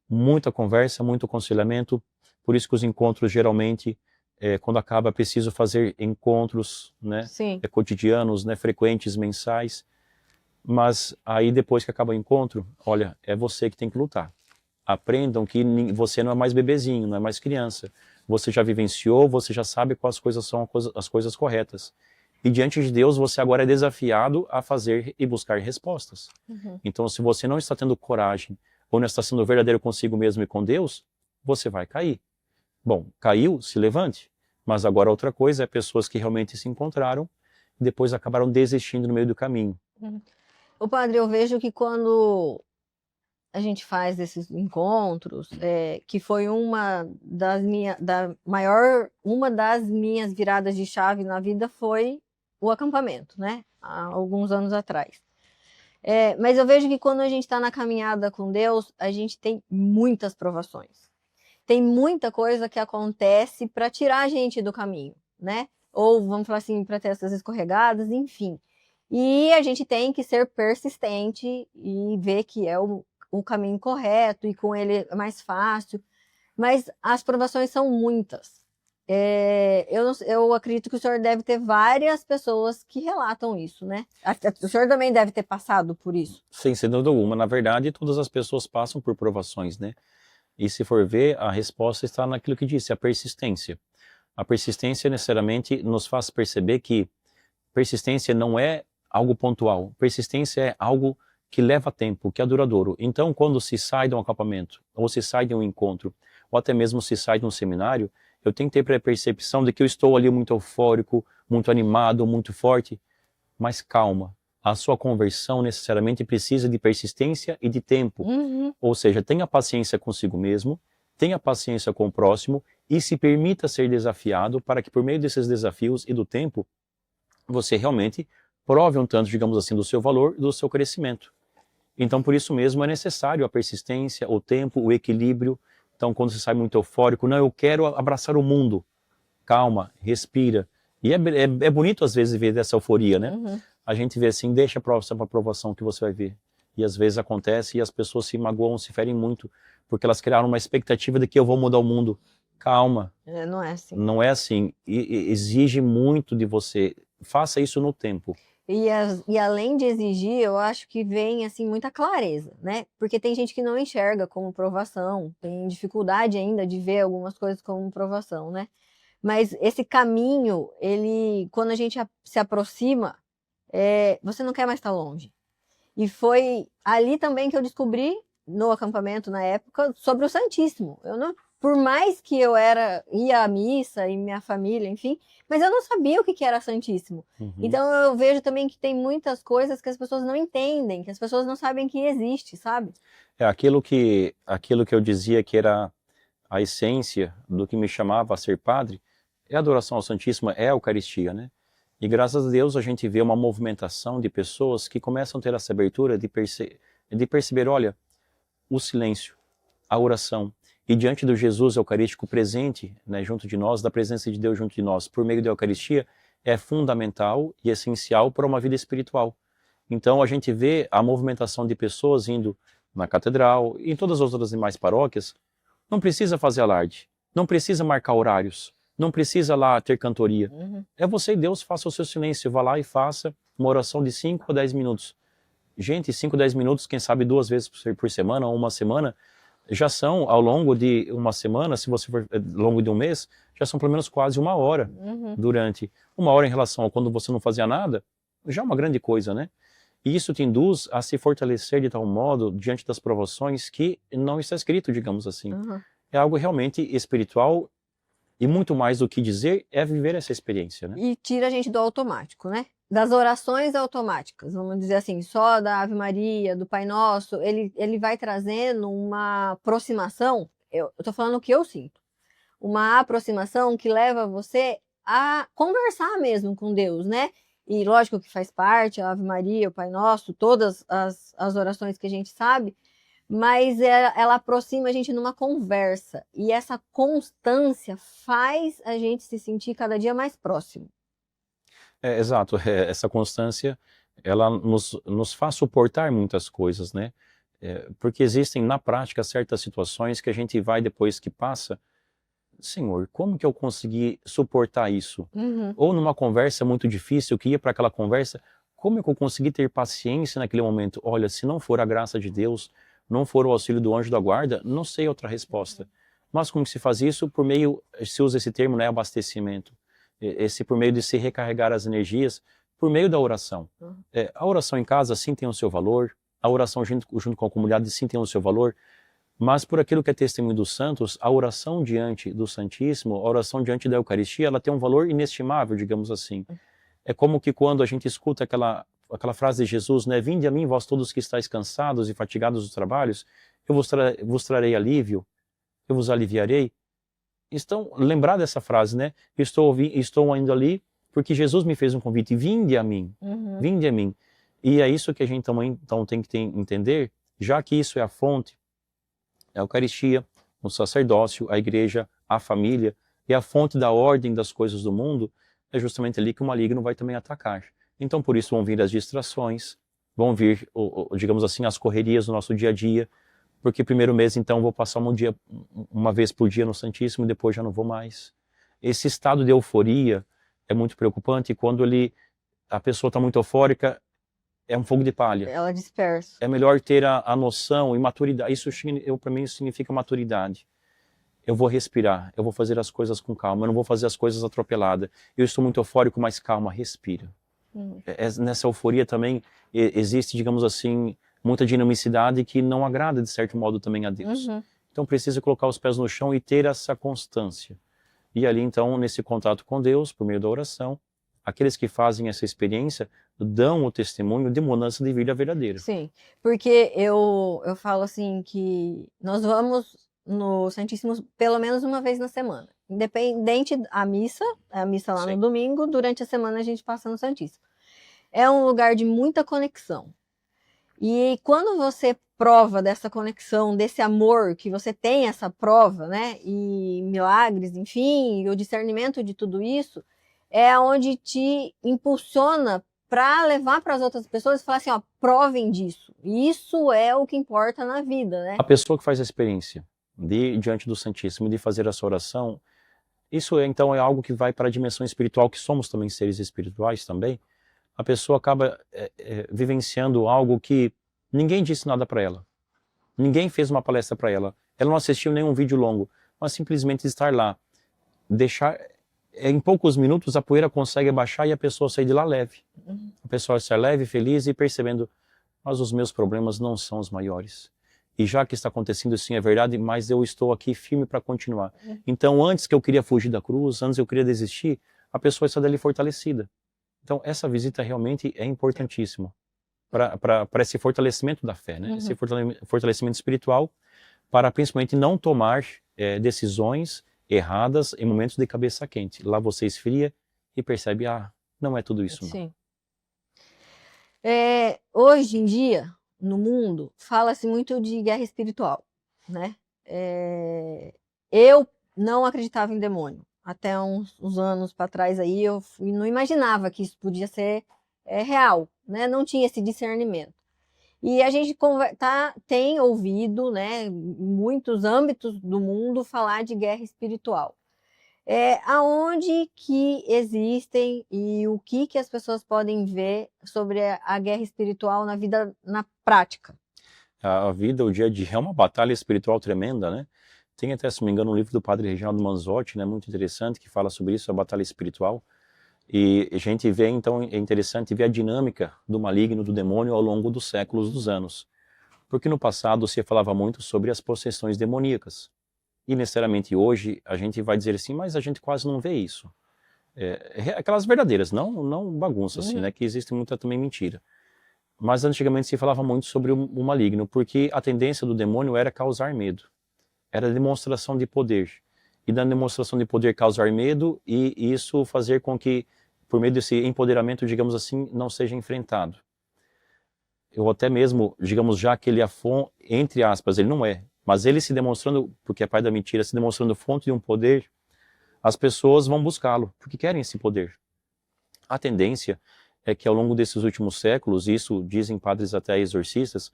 Muita conversa, muito aconselhamento, por isso que os encontros geralmente, quando acaba, é preciso fazer encontros, né, Sim. cotidianos, né, frequentes, mensais, mas aí depois que acaba o encontro, olha, é você que tem que lutar. Aprendam que você não é mais bebezinho, não é mais criança, você já vivenciou, você já sabe quais coisas são as coisas corretas. E diante de Deus você agora é desafiado a fazer e buscar respostas. Uhum. Então se você não está tendo coragem, ou não está sendo verdadeiro consigo mesmo e com Deus, você vai cair. Bom, caiu, se levante. Mas agora outra coisa é pessoas que realmente se encontraram e depois acabaram desistindo no meio do caminho. Uhum. O padre, eu vejo que quando a gente faz esses encontros, que foi uma das minhas viradas de chave na vida foi o acampamento, né? Há alguns anos atrás. Mas eu vejo que quando a gente está na caminhada com Deus, a gente tem muitas provações. Tem muita coisa que acontece para tirar a gente do caminho, né? Ou vamos falar assim, para ter essas escorregadas, enfim. E a gente tem que ser persistente e ver que é o caminho correto e com ele é mais fácil. Mas as provações são muitas. Eu acredito que o senhor deve ter várias pessoas que relatam isso, né? O senhor também deve ter passado por isso. Sem dúvida alguma. Na verdade, todas as pessoas passam por provações, né? E se for ver, a resposta está naquilo que disse, a persistência. A persistência necessariamente nos faz perceber que persistência não é algo pontual. Persistência é algo que leva tempo, que é duradouro. Então, quando se sai de um acampamento, ou se sai de um encontro, ou até mesmo se sai de um seminário, eu tenho que ter a percepção de que eu estou ali muito eufórico, muito animado, muito forte, mas calma. A sua conversão necessariamente precisa de persistência e de tempo. Uhum. Ou seja, tenha paciência consigo mesmo, tenha paciência com o próximo e se permita ser desafiado para que por meio desses desafios e do tempo, você realmente prove um tanto, digamos assim, do seu valor e do seu crescimento. Então, por isso mesmo, é necessário a persistência, o tempo, o equilíbrio. Então, quando você sai muito eufórico, não, eu quero abraçar o mundo. Calma, respira. E é bonito, às vezes, ver dessa euforia, né? Uhum. A gente vê assim, deixa a próxima aprovação que você vai ver. E às vezes acontece e as pessoas se magoam, se ferem muito, porque elas criaram uma expectativa de que eu vou mudar o mundo. Calma. Não é assim. Não é assim. E exige muito de você. Faça isso no tempo. E além de exigir, eu acho que vem assim muita clareza, né? Porque tem gente que não enxerga como provação, tem dificuldade ainda de ver algumas coisas como provação, né? Mas esse caminho, ele, quando a gente se aproxima, você não quer mais estar longe. E foi ali também que eu descobri, no acampamento na época, sobre o Santíssimo. Eu não, por mais que ia à missa e minha família, enfim, mas eu não sabia o que era Santíssimo. Então eu vejo também que tem muitas coisas que as pessoas não entendem, que as pessoas não sabem que existe, sabe? É aquilo que eu dizia que era a essência do que me chamava a ser padre, é a adoração ao Santíssimo, é a Eucaristia, né? E graças a Deus a gente vê uma movimentação de pessoas que começam a ter essa abertura de perceber, olha, o silêncio, a oração, e diante do Jesus Eucarístico presente, né, junto de nós, da presença de Deus junto de nós, por meio da Eucaristia, é fundamental e essencial para uma vida espiritual. Então a gente vê a movimentação de pessoas indo na catedral e em todas as outras demais paróquias. Não precisa fazer alarde, não precisa marcar horários, não precisa lá ter cantoria. É você e Deus, faça o seu silêncio, vá lá e faça uma oração de 5 a 10 minutos. Gente, 5 a 10 minutos, quem sabe 2 vezes por semana ou uma semana, já são, ao longo de uma semana, se você for ao longo de um mês, já são pelo menos quase 1 hora. Durante 1 hora em relação a quando você não fazia nada, já é uma grande coisa, né? E isso te induz a se fortalecer de tal modo diante das provações que não está escrito, digamos assim. É algo realmente espiritual e muito mais do que dizer é viver essa experiência, né? E tira a gente do automático, né? Das orações automáticas, vamos dizer assim, só da Ave Maria, do Pai Nosso, ele vai trazendo uma aproximação, eu tô falando o que eu sinto, uma aproximação que leva você a conversar mesmo com Deus, né? E lógico que faz parte, a Ave Maria, o Pai Nosso, todas as orações que a gente sabe, mas ela aproxima a gente numa conversa. E essa constância faz a gente se sentir cada dia mais próximo. Exato, essa constância, ela nos faz suportar muitas coisas, né? Porque existem na prática certas situações que a gente vai depois que passa, Senhor, como que eu consegui suportar isso? Ou numa conversa muito difícil, que ia para aquela conversa, como que eu consegui ter paciência naquele momento? Olha, se não for a graça de Deus, não for o auxílio do anjo da guarda, não sei outra resposta. Mas como se faz isso? Por meio, se usa esse termo, né, abastecimento. Por meio de se recarregar as energias, por meio da oração. A oração em casa, sim, tem o seu valor. A oração junto com a comunidade, sim, tem o seu valor. Mas por aquilo que é testemunho dos santos, a oração diante do Santíssimo, a oração diante da Eucaristia, ela tem um valor inestimável, digamos assim. É como que quando a gente escuta aquela frase de Jesus, né? Vinde a mim, vós todos que estáis cansados e fatigados dos trabalhos, eu vos trarei alívio, eu vos aliviarei. Então, lembrar dessa frase, né? Estou indo ali porque Jesus me fez um convite, vinde a mim, vinde a mim. E é isso que a gente também então, tem que entender, já que isso é a fonte, a Eucaristia, o sacerdócio, a igreja, a família, e a fonte da ordem das coisas do mundo, é justamente ali que o maligno vai também atacar. Então, por isso vão vir as distrações, vão vir, digamos assim, as correrias do nosso dia a dia, porque primeiro mês, então, vou passar uma vez por dia no Santíssimo e depois já não vou mais. Esse estado de euforia é muito preocupante, e quando a pessoa está muito eufórica, é um fogo de palha. Ela dispersa. É melhor ter a noção e maturidade. Para mim, isso significa maturidade. Eu vou respirar, eu vou fazer as coisas com calma, eu não vou fazer as coisas atropeladas. Eu estou muito eufórico, mas calma, respira. Nessa euforia também existe, digamos assim, muita dinamicidade que não agrada, de certo modo, também a Deus. Então precisa colocar os pés no chão e ter essa constância. E ali, então, nesse contato com Deus, por meio da oração, aqueles que fazem essa experiência dão o testemunho de mudança de vida verdadeira. Sim, porque eu falo assim que nós vamos no Santíssimo pelo menos uma vez na semana. Independente a missa lá Sim. no domingo, durante a semana a gente passa no Santíssimo. É um lugar de muita conexão. E quando você prova dessa conexão, desse amor, que você tem essa prova, né? E milagres, enfim, e o discernimento de tudo isso, é onde te impulsiona para levar para as outras pessoas e falar assim, ó, provem disso. Isso é o que importa na vida, né? A pessoa que faz a experiência diante do Santíssimo, de fazer essa oração, isso então é algo que vai para a dimensão espiritual, que somos também seres espirituais também. A pessoa acaba vivenciando algo que ninguém disse nada para ela. Ninguém fez uma palestra para ela. Ela não assistiu nenhum vídeo longo, mas simplesmente estar lá. Em poucos minutos a poeira consegue abaixar e a pessoa sair de lá leve. A pessoa sai leve, feliz e percebendo, mas os meus problemas não são os maiores. E já que está acontecendo, sim, é verdade, mas eu estou aqui firme para continuar. Então, antes que eu queria fugir da cruz, antes eu queria desistir, a pessoa está dali fortalecida. Então, essa visita realmente é importantíssima para esse fortalecimento da fé, né? Esse fortalecimento espiritual, para principalmente não tomar decisões erradas em momentos de cabeça quente. Lá você esfria e percebe, não é tudo isso não. Sim. Hoje em dia, no mundo, fala-se muito de guerra espiritual, né? Eu não acreditava em demônio. Até uns anos para trás aí, eu não imaginava que isso podia ser real, né? Não tinha esse discernimento. E a gente tem ouvido, né, em muitos âmbitos do mundo, falar de guerra espiritual. Aonde que existem e o que as pessoas podem ver sobre a guerra espiritual na vida, na prática? A vida, o dia a dia, é uma batalha espiritual tremenda, né? Tem até, se não me engano, um livro do padre Reginaldo Manzotti, né, muito interessante, que fala sobre isso, a batalha espiritual. E a gente vê, então, é interessante ver a dinâmica do maligno, do demônio, ao longo dos séculos, dos anos. Porque no passado se falava muito sobre as possessões demoníacas. E necessariamente hoje a gente vai dizer assim, mas a gente quase não vê isso. Aquelas verdadeiras, não bagunças, assim, né? Que existe muita também mentira. Mas antigamente se falava muito sobre o maligno, porque a tendência do demônio era causar medo. Era demonstração de poder. E da demonstração de poder causar medo e isso fazer com que, por meio desse empoderamento, digamos assim, não seja enfrentado. Eu até mesmo, digamos, já que ele é entre aspas, ele não é, mas ele se demonstrando, porque é pai da mentira, se demonstrando fonte de um poder, as pessoas vão buscá-lo, porque querem esse poder. A tendência é que ao longo desses últimos séculos, isso dizem padres até exorcistas,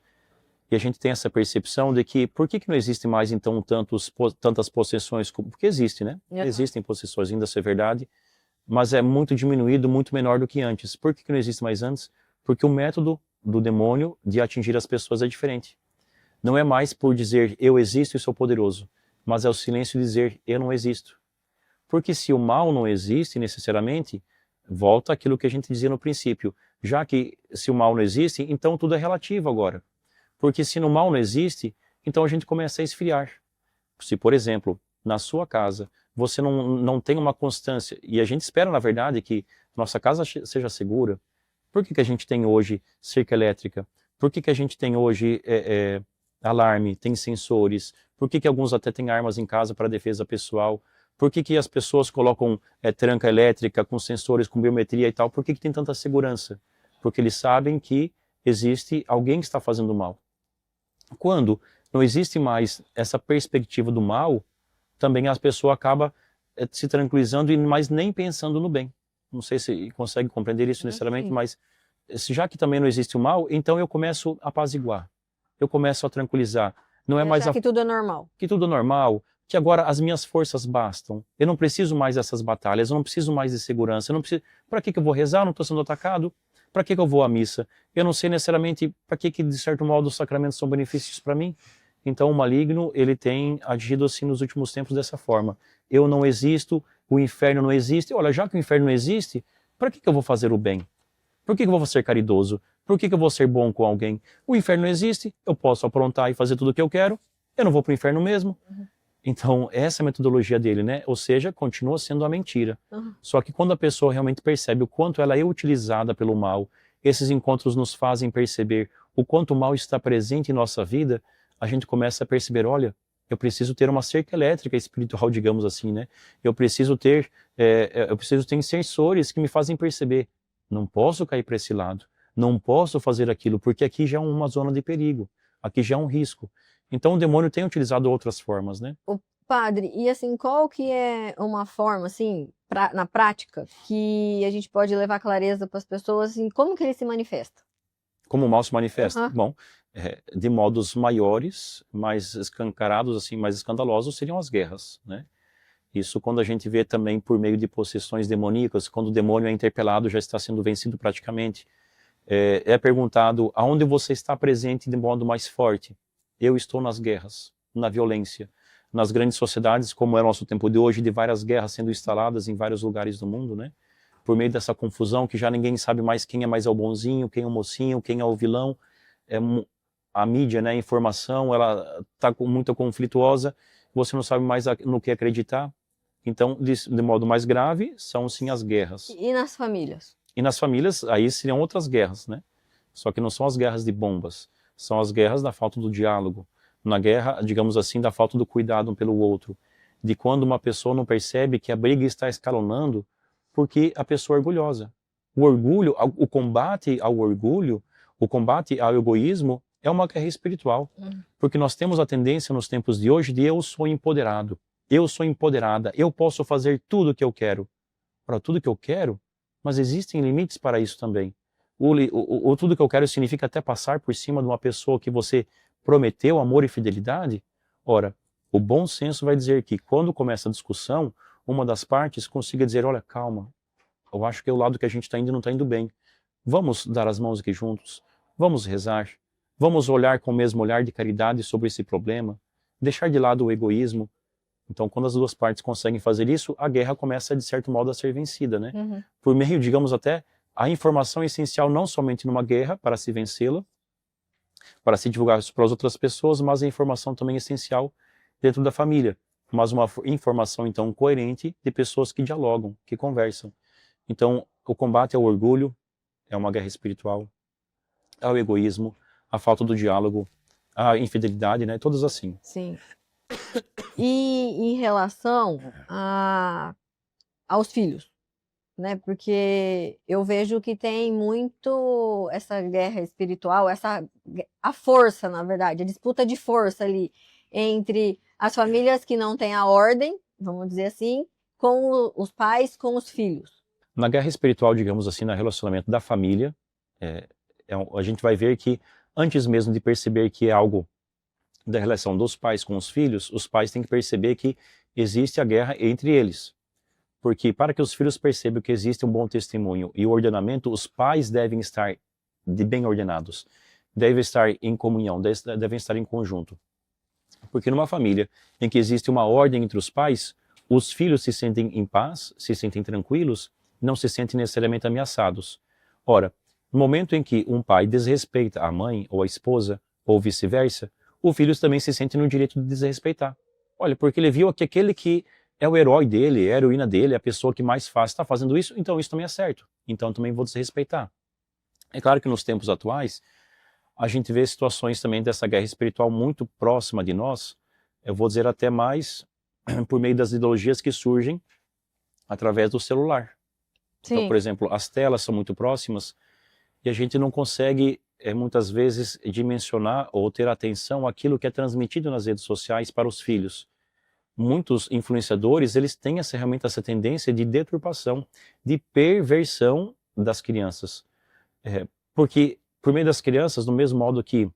e a gente tem essa percepção de que, por que não existe mais então tantas possessões, porque existe, né? Existem possessões, ainda isso é verdade, mas é muito diminuído, muito menor do que antes. Por que não existe mais antes? Porque o método do demônio de atingir as pessoas é diferente. Não é mais por dizer eu existo e sou poderoso, mas é o silêncio de dizer eu não existo. Porque se o mal não existe necessariamente, volta aquilo que a gente dizia no princípio. Já que se o mal não existe, então tudo é relativo agora. Porque se no mal não existe, então a gente começa a esfriar. Se, por exemplo, na sua casa, você não tem uma constância, e a gente espera, na verdade, que nossa casa seja segura. Por que a gente tem hoje cerca elétrica? Por que a gente tem hoje alarme, tem sensores? Por que alguns até têm armas em casa para defesa pessoal? Por que as pessoas colocam tranca elétrica com sensores, com biometria e tal? Por que tem tanta segurança? Porque eles sabem que existe alguém que está fazendo mal. Quando não existe mais essa perspectiva do mal, também a pessoa acaba se tranquilizando e mais nem pensando no bem. Não sei se consegue compreender isso necessariamente, mas já que também não existe o mal, então eu começo a apaziguar. Eu começo a tranquilizar. Não é mais que tudo é normal. Que tudo é normal, que agora as minhas forças bastam. Eu não preciso mais dessas batalhas, eu não preciso mais de segurança. Eu não preciso... Para que eu vou rezar? Eu não estou sendo atacado. Para que eu vou à missa? Eu não sei necessariamente para que de certo modo os sacramentos são benefícios para mim. Então o maligno, ele tem agido assim nos últimos tempos dessa forma. Eu não existo, o inferno não existe. Olha, já que o inferno não existe, para que eu vou fazer o bem? Por que eu vou ser caridoso? Por que eu vou ser bom com alguém? O inferno não existe, eu posso aprontar e fazer tudo o que eu quero, eu não vou para o inferno mesmo. Então, essa é a metodologia dele, né? Ou seja, continua sendo a mentira. Só que quando a pessoa realmente percebe o quanto ela é utilizada pelo mal, esses encontros nos fazem perceber o quanto o mal está presente em nossa vida, a gente começa a perceber, olha, eu preciso ter uma cerca elétrica espiritual, digamos assim, né? Eu preciso ter sensores que me fazem perceber, não posso cair para esse lado, não posso fazer aquilo, porque aqui já é uma zona de perigo, aqui já é um risco. Então o demônio tem utilizado outras formas, né? O padre, e assim, qual que é uma forma, assim, na prática, que a gente pode levar clareza para as pessoas, assim, como que ele se manifesta? Como o mal se manifesta? Bom, de modos maiores, mais escancarados, assim, mais escandalosos, seriam as guerras, né? Isso quando a gente vê também por meio de possessões demoníacas, quando o demônio é interpelado, já está sendo vencido praticamente. É perguntado, aonde você está presente de modo mais forte? Eu estou nas guerras, na violência, nas grandes sociedades, como é o nosso tempo de hoje, de várias guerras sendo instaladas em vários lugares do mundo, né? Por meio dessa confusão que já ninguém sabe mais quem é mais o bonzinho, quem é o mocinho, quem é o vilão. a mídia, né, a informação, ela está muito conflituosa, você não sabe mais no que acreditar. Então, de modo mais grave, são sim as guerras. E nas famílias? E nas famílias, aí seriam outras guerras, né? Só que não são as guerras de bombas, são as guerras da falta do diálogo, na guerra, digamos assim, da falta do cuidado um pelo outro, de quando uma pessoa não percebe que a briga está escalonando porque a pessoa é orgulhosa. O orgulho, o combate ao orgulho, o combate ao egoísmo é uma guerra espiritual, porque nós temos a tendência nos tempos de hoje de eu sou empoderado, eu sou empoderada, eu posso fazer tudo o que eu quero. Para tudo que eu quero, mas existem limites para isso também. O tudo que eu quero significa até passar por cima de uma pessoa que você prometeu amor e fidelidade? Ora, o bom senso vai dizer que quando começa a discussão, uma das partes consiga dizer, olha, calma, eu acho que o lado que a gente está indo não está indo bem. Vamos dar as mãos aqui juntos, vamos rezar, vamos olhar com o mesmo olhar de caridade sobre esse problema, deixar de lado o egoísmo. Então, quando as duas partes conseguem fazer isso, a guerra começa, de certo modo, a ser vencida, né? Por meio, digamos até, a informação é essencial não somente numa guerra, para se vencê-la, para se divulgar isso para as outras pessoas, mas a informação também é essencial dentro da família. Mas uma informação, então, coerente de pessoas que dialogam, que conversam. Então, o combate ao orgulho é uma guerra espiritual, ao egoísmo, à falta do diálogo, à infidelidade, né? Todas assim. Sim. E em relação aos filhos, né? Porque eu vejo que tem muito essa guerra espiritual, a força, na verdade, a disputa de força ali entre as famílias que não têm a ordem, vamos dizer assim, com os pais, com os filhos. Na guerra espiritual, digamos assim, no relacionamento da família, a gente vai ver que antes mesmo de perceber que é algo da relação dos pais com os filhos, os pais têm que perceber que existe a guerra entre eles. Porque para que os filhos percebam que existe um bom testemunho e o ordenamento, os pais devem estar bem ordenados, devem estar em comunhão, devem estar em conjunto. Porque numa família em que existe uma ordem entre os pais, os filhos se sentem em paz, se sentem tranquilos, não se sentem necessariamente ameaçados. Ora, no momento em que um pai desrespeita a mãe ou a esposa, ou vice-versa, o filho também se sente no direito de desrespeitar. Olha, porque ele viu que aquele que é o herói dele, é a heroína dele, é a pessoa que mais faz, está fazendo isso, então isso também é certo. Então também vou desrespeitar. É claro que nos tempos atuais, a gente vê situações também dessa guerra espiritual muito próxima de nós, eu vou dizer até mais por meio das ideologias que surgem através do celular. Sim. Então, por exemplo, as telas são muito próximas e a gente não consegue muitas vezes dimensionar ou ter atenção àquilo que é transmitido nas redes sociais para os filhos. Muitos influenciadores, eles têm realmente essa tendência de deturpação, de perversão das crianças. Porque por meio das crianças, do mesmo modo que,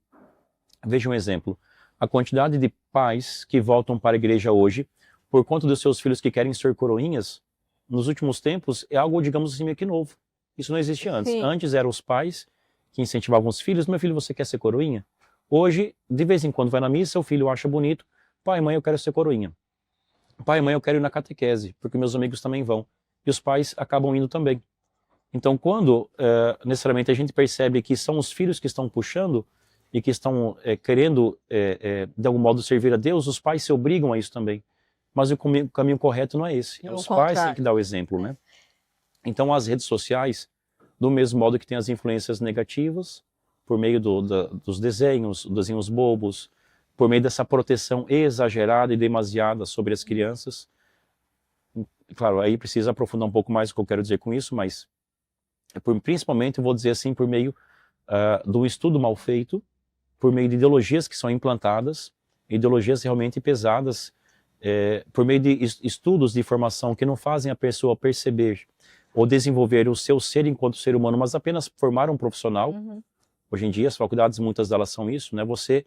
veja um exemplo, a quantidade de pais que voltam para a igreja hoje, por conta dos seus filhos que querem ser coroinhas, nos últimos tempos é algo, digamos assim, meio que novo. Isso não existia antes. Sim. Antes eram os pais que incentivavam os filhos, meu filho, você quer ser coroinha? Hoje, de vez em quando vai na missa, o filho acha bonito, pai, mãe, eu quero ser coroinha. Pai, mãe, eu quero ir na catequese, porque meus amigos também vão. E os pais acabam indo também. Então, quando necessariamente a gente percebe que são os filhos que estão puxando e que estão querendo, de algum modo, servir a Deus, os pais se obrigam a isso também. Mas o caminho correto não é esse. Os pais têm que dar o exemplo, né? Então, as redes sociais, do mesmo modo que tem as influências negativas, por meio dos desenhos bobos, por meio dessa proteção exagerada e demasiada sobre as crianças. Claro, aí precisa aprofundar um pouco mais o que eu quero dizer com isso, mas principalmente, eu vou dizer assim, por meio do estudo mal feito, por meio de ideologias que são implantadas, ideologias realmente pesadas, por meio de estudos de formação que não fazem a pessoa perceber ou desenvolver o seu ser enquanto ser humano, mas apenas formar um profissional. Hoje em dia, as faculdades, muitas delas são isso, né? Você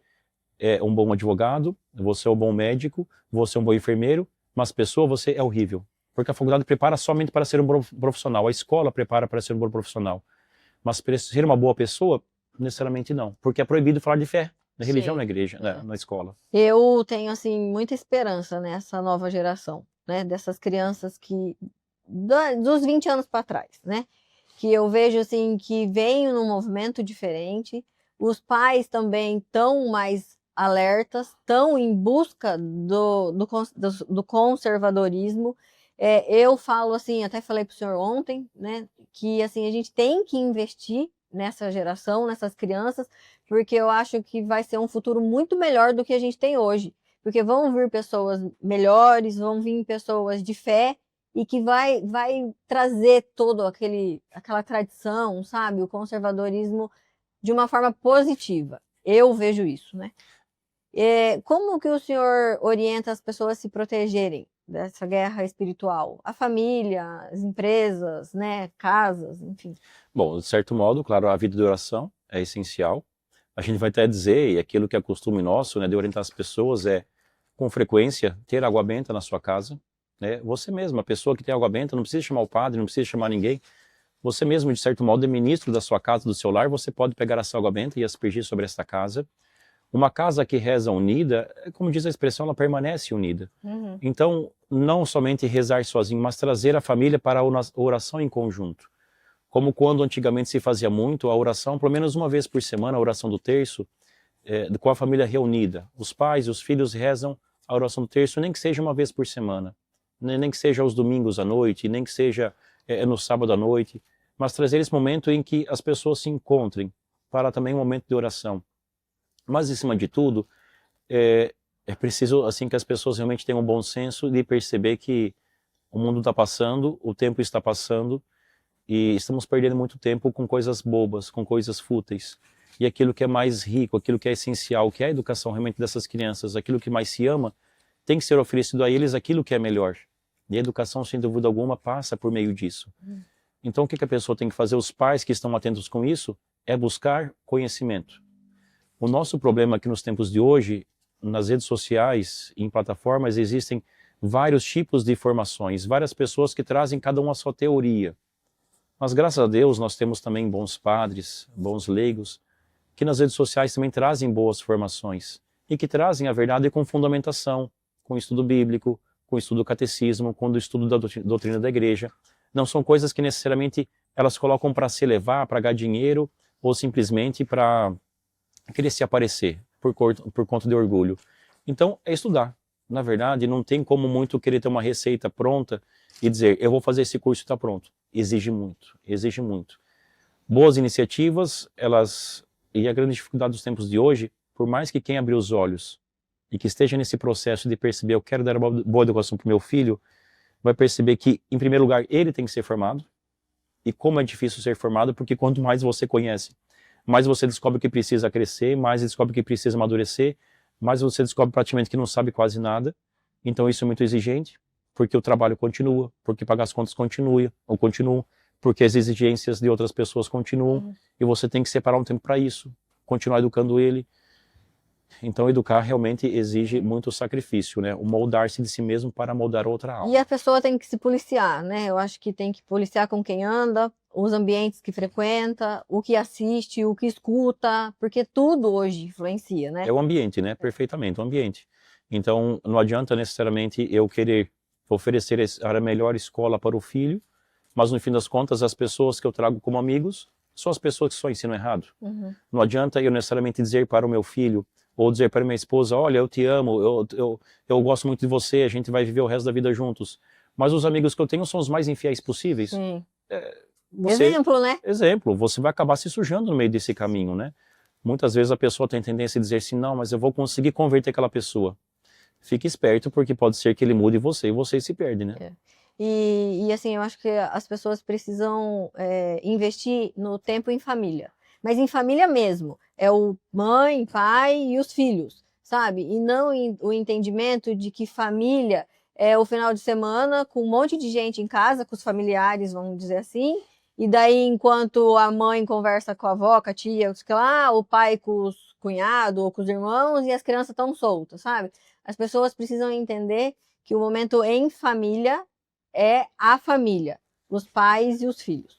é um bom advogado, você é um bom médico, você é um bom enfermeiro, mas pessoa, você é horrível. Porque a faculdade prepara somente para ser um bom profissional, a escola prepara para ser um bom profissional. Mas para ser uma boa pessoa, necessariamente não. Porque é proibido falar de fé, de religião na igreja, na escola. Eu tenho, assim, muita esperança nessa nova geração, né? Dessas crianças que... dos 20 anos para trás, né? Que eu vejo, assim, que vem num movimento diferente, Os pais também estão mais alertas, estão em busca do conservadorismo. Eu falo assim, até falei para o senhor ontem, né, que assim, a gente tem que investir nessa geração, nessas crianças, porque eu acho que vai ser um futuro muito melhor do que a gente tem hoje. Porque vão vir pessoas melhores, vão vir pessoas de fé, e que vai trazer todo aquela tradição, sabe? O conservadorismo de uma forma positiva. Eu vejo isso, né? Como que o senhor orienta as pessoas a se protegerem dessa guerra espiritual? A família, as empresas, né? Casas, enfim. Bom, de certo modo, claro, a vida de oração é essencial. A gente vai até dizer, e aquilo que é costume nosso, né, de orientar as pessoas com frequência, ter água benta na sua casa. Né? Você mesmo, a pessoa que tem água benta, não precisa chamar o padre, não precisa chamar ninguém. Você mesmo, de certo modo, é ministro da sua casa, do seu lar, você pode pegar essa água benta e aspergir sobre esta casa. Uma casa que reza unida, como diz a expressão, ela permanece unida. Uhum. Então, não somente rezar sozinho, mas trazer a família para a oração em conjunto. Como quando antigamente se fazia muito a oração, pelo menos uma vez por semana, a oração do terço, com a família reunida. Os pais e os filhos rezam a oração do terço, nem que seja uma vez por semana. Nem que seja aos domingos à noite, nem que seja no sábado à noite. Mas trazer esse momento em que as pessoas se encontrem para também um momento de oração. Mas, acima de tudo, é preciso assim que as pessoas realmente tenham um bom senso de perceber que o mundo está passando, o tempo está passando, e estamos perdendo muito tempo com coisas bobas, com coisas fúteis. E aquilo que é mais rico, aquilo que é essencial, que é a educação realmente dessas crianças, aquilo que mais se ama, tem que ser oferecido a eles aquilo que é melhor. E a educação, sem dúvida alguma, passa por meio disso. Então, o que a pessoa tem que fazer? Os pais que estão atentos com isso, é buscar conhecimento. O nosso problema aqui nos tempos de hoje, nas redes sociais, em plataformas, existem vários tipos de informações, várias pessoas que trazem cada uma a sua teoria. Mas graças a Deus nós temos também bons padres, bons leigos, que nas redes sociais também trazem boas formações e que trazem a verdade com fundamentação, com estudo bíblico, com estudo do catecismo, com o estudo da doutrina da igreja. Não são coisas que necessariamente elas colocam para se elevar, para ganhar dinheiro ou simplesmente para querer se aparecer por conta de orgulho. Então é estudar. Na verdade, não tem como muito querer ter uma receita pronta e dizer, eu vou fazer esse curso e está pronto. Exige muito, exige muito. Boas iniciativas, e a grande dificuldade dos tempos de hoje, por mais que quem abrir os olhos e que esteja nesse processo de perceber, eu quero dar uma boa educação para o meu filho, vai perceber que, em primeiro lugar, ele tem que ser formado. E como é difícil ser formado, porque quanto mais você conhece, mais você descobre que precisa crescer, mais descobre que precisa amadurecer, mais você descobre praticamente que não sabe quase nada. Então isso é muito exigente, porque o trabalho continua, porque pagar as contas continuam, porque as exigências de outras pessoas continuam, e você tem que separar um tempo para isso, continuar educando ele. Então educar realmente exige muito sacrifício, né? O moldar-se de si mesmo para moldar outra alma. E a pessoa tem que se policiar, né? Eu acho que tem que policiar com quem anda, os ambientes que frequenta, o que assiste, o que escuta, porque tudo hoje influencia, né? É o ambiente, né? Perfeitamente, o ambiente. Então não adianta necessariamente eu querer oferecer a melhor escola para o filho, mas no fim das contas as pessoas que eu trago como amigos são as pessoas que só ensinam errado. Não adianta eu necessariamente dizer para o meu filho ou dizer para minha esposa, olha, eu te amo, eu gosto muito de você, a gente vai viver o resto da vida juntos. Mas os amigos que eu tenho são os mais infiéis possíveis. Sim. Exemplo, né? Exemplo, você vai acabar se sujando no meio desse caminho, né? Muitas vezes a pessoa tem tendência a dizer assim, não, mas eu vou conseguir converter aquela pessoa. Fique esperto, porque pode ser que ele mude você e você se perde, né? E assim, eu acho que as pessoas precisam investir no tempo em família. Mas em família mesmo. É o mãe, pai e os filhos, sabe? E não o entendimento de que família é o final de semana com um monte de gente em casa, com os familiares, vamos dizer assim. E daí, enquanto a mãe conversa com a avó, com a tia, o pai com os cunhados ou com os irmãos, e as crianças estão soltas, sabe? As pessoas precisam entender que o momento em família é a família, os pais e os filhos.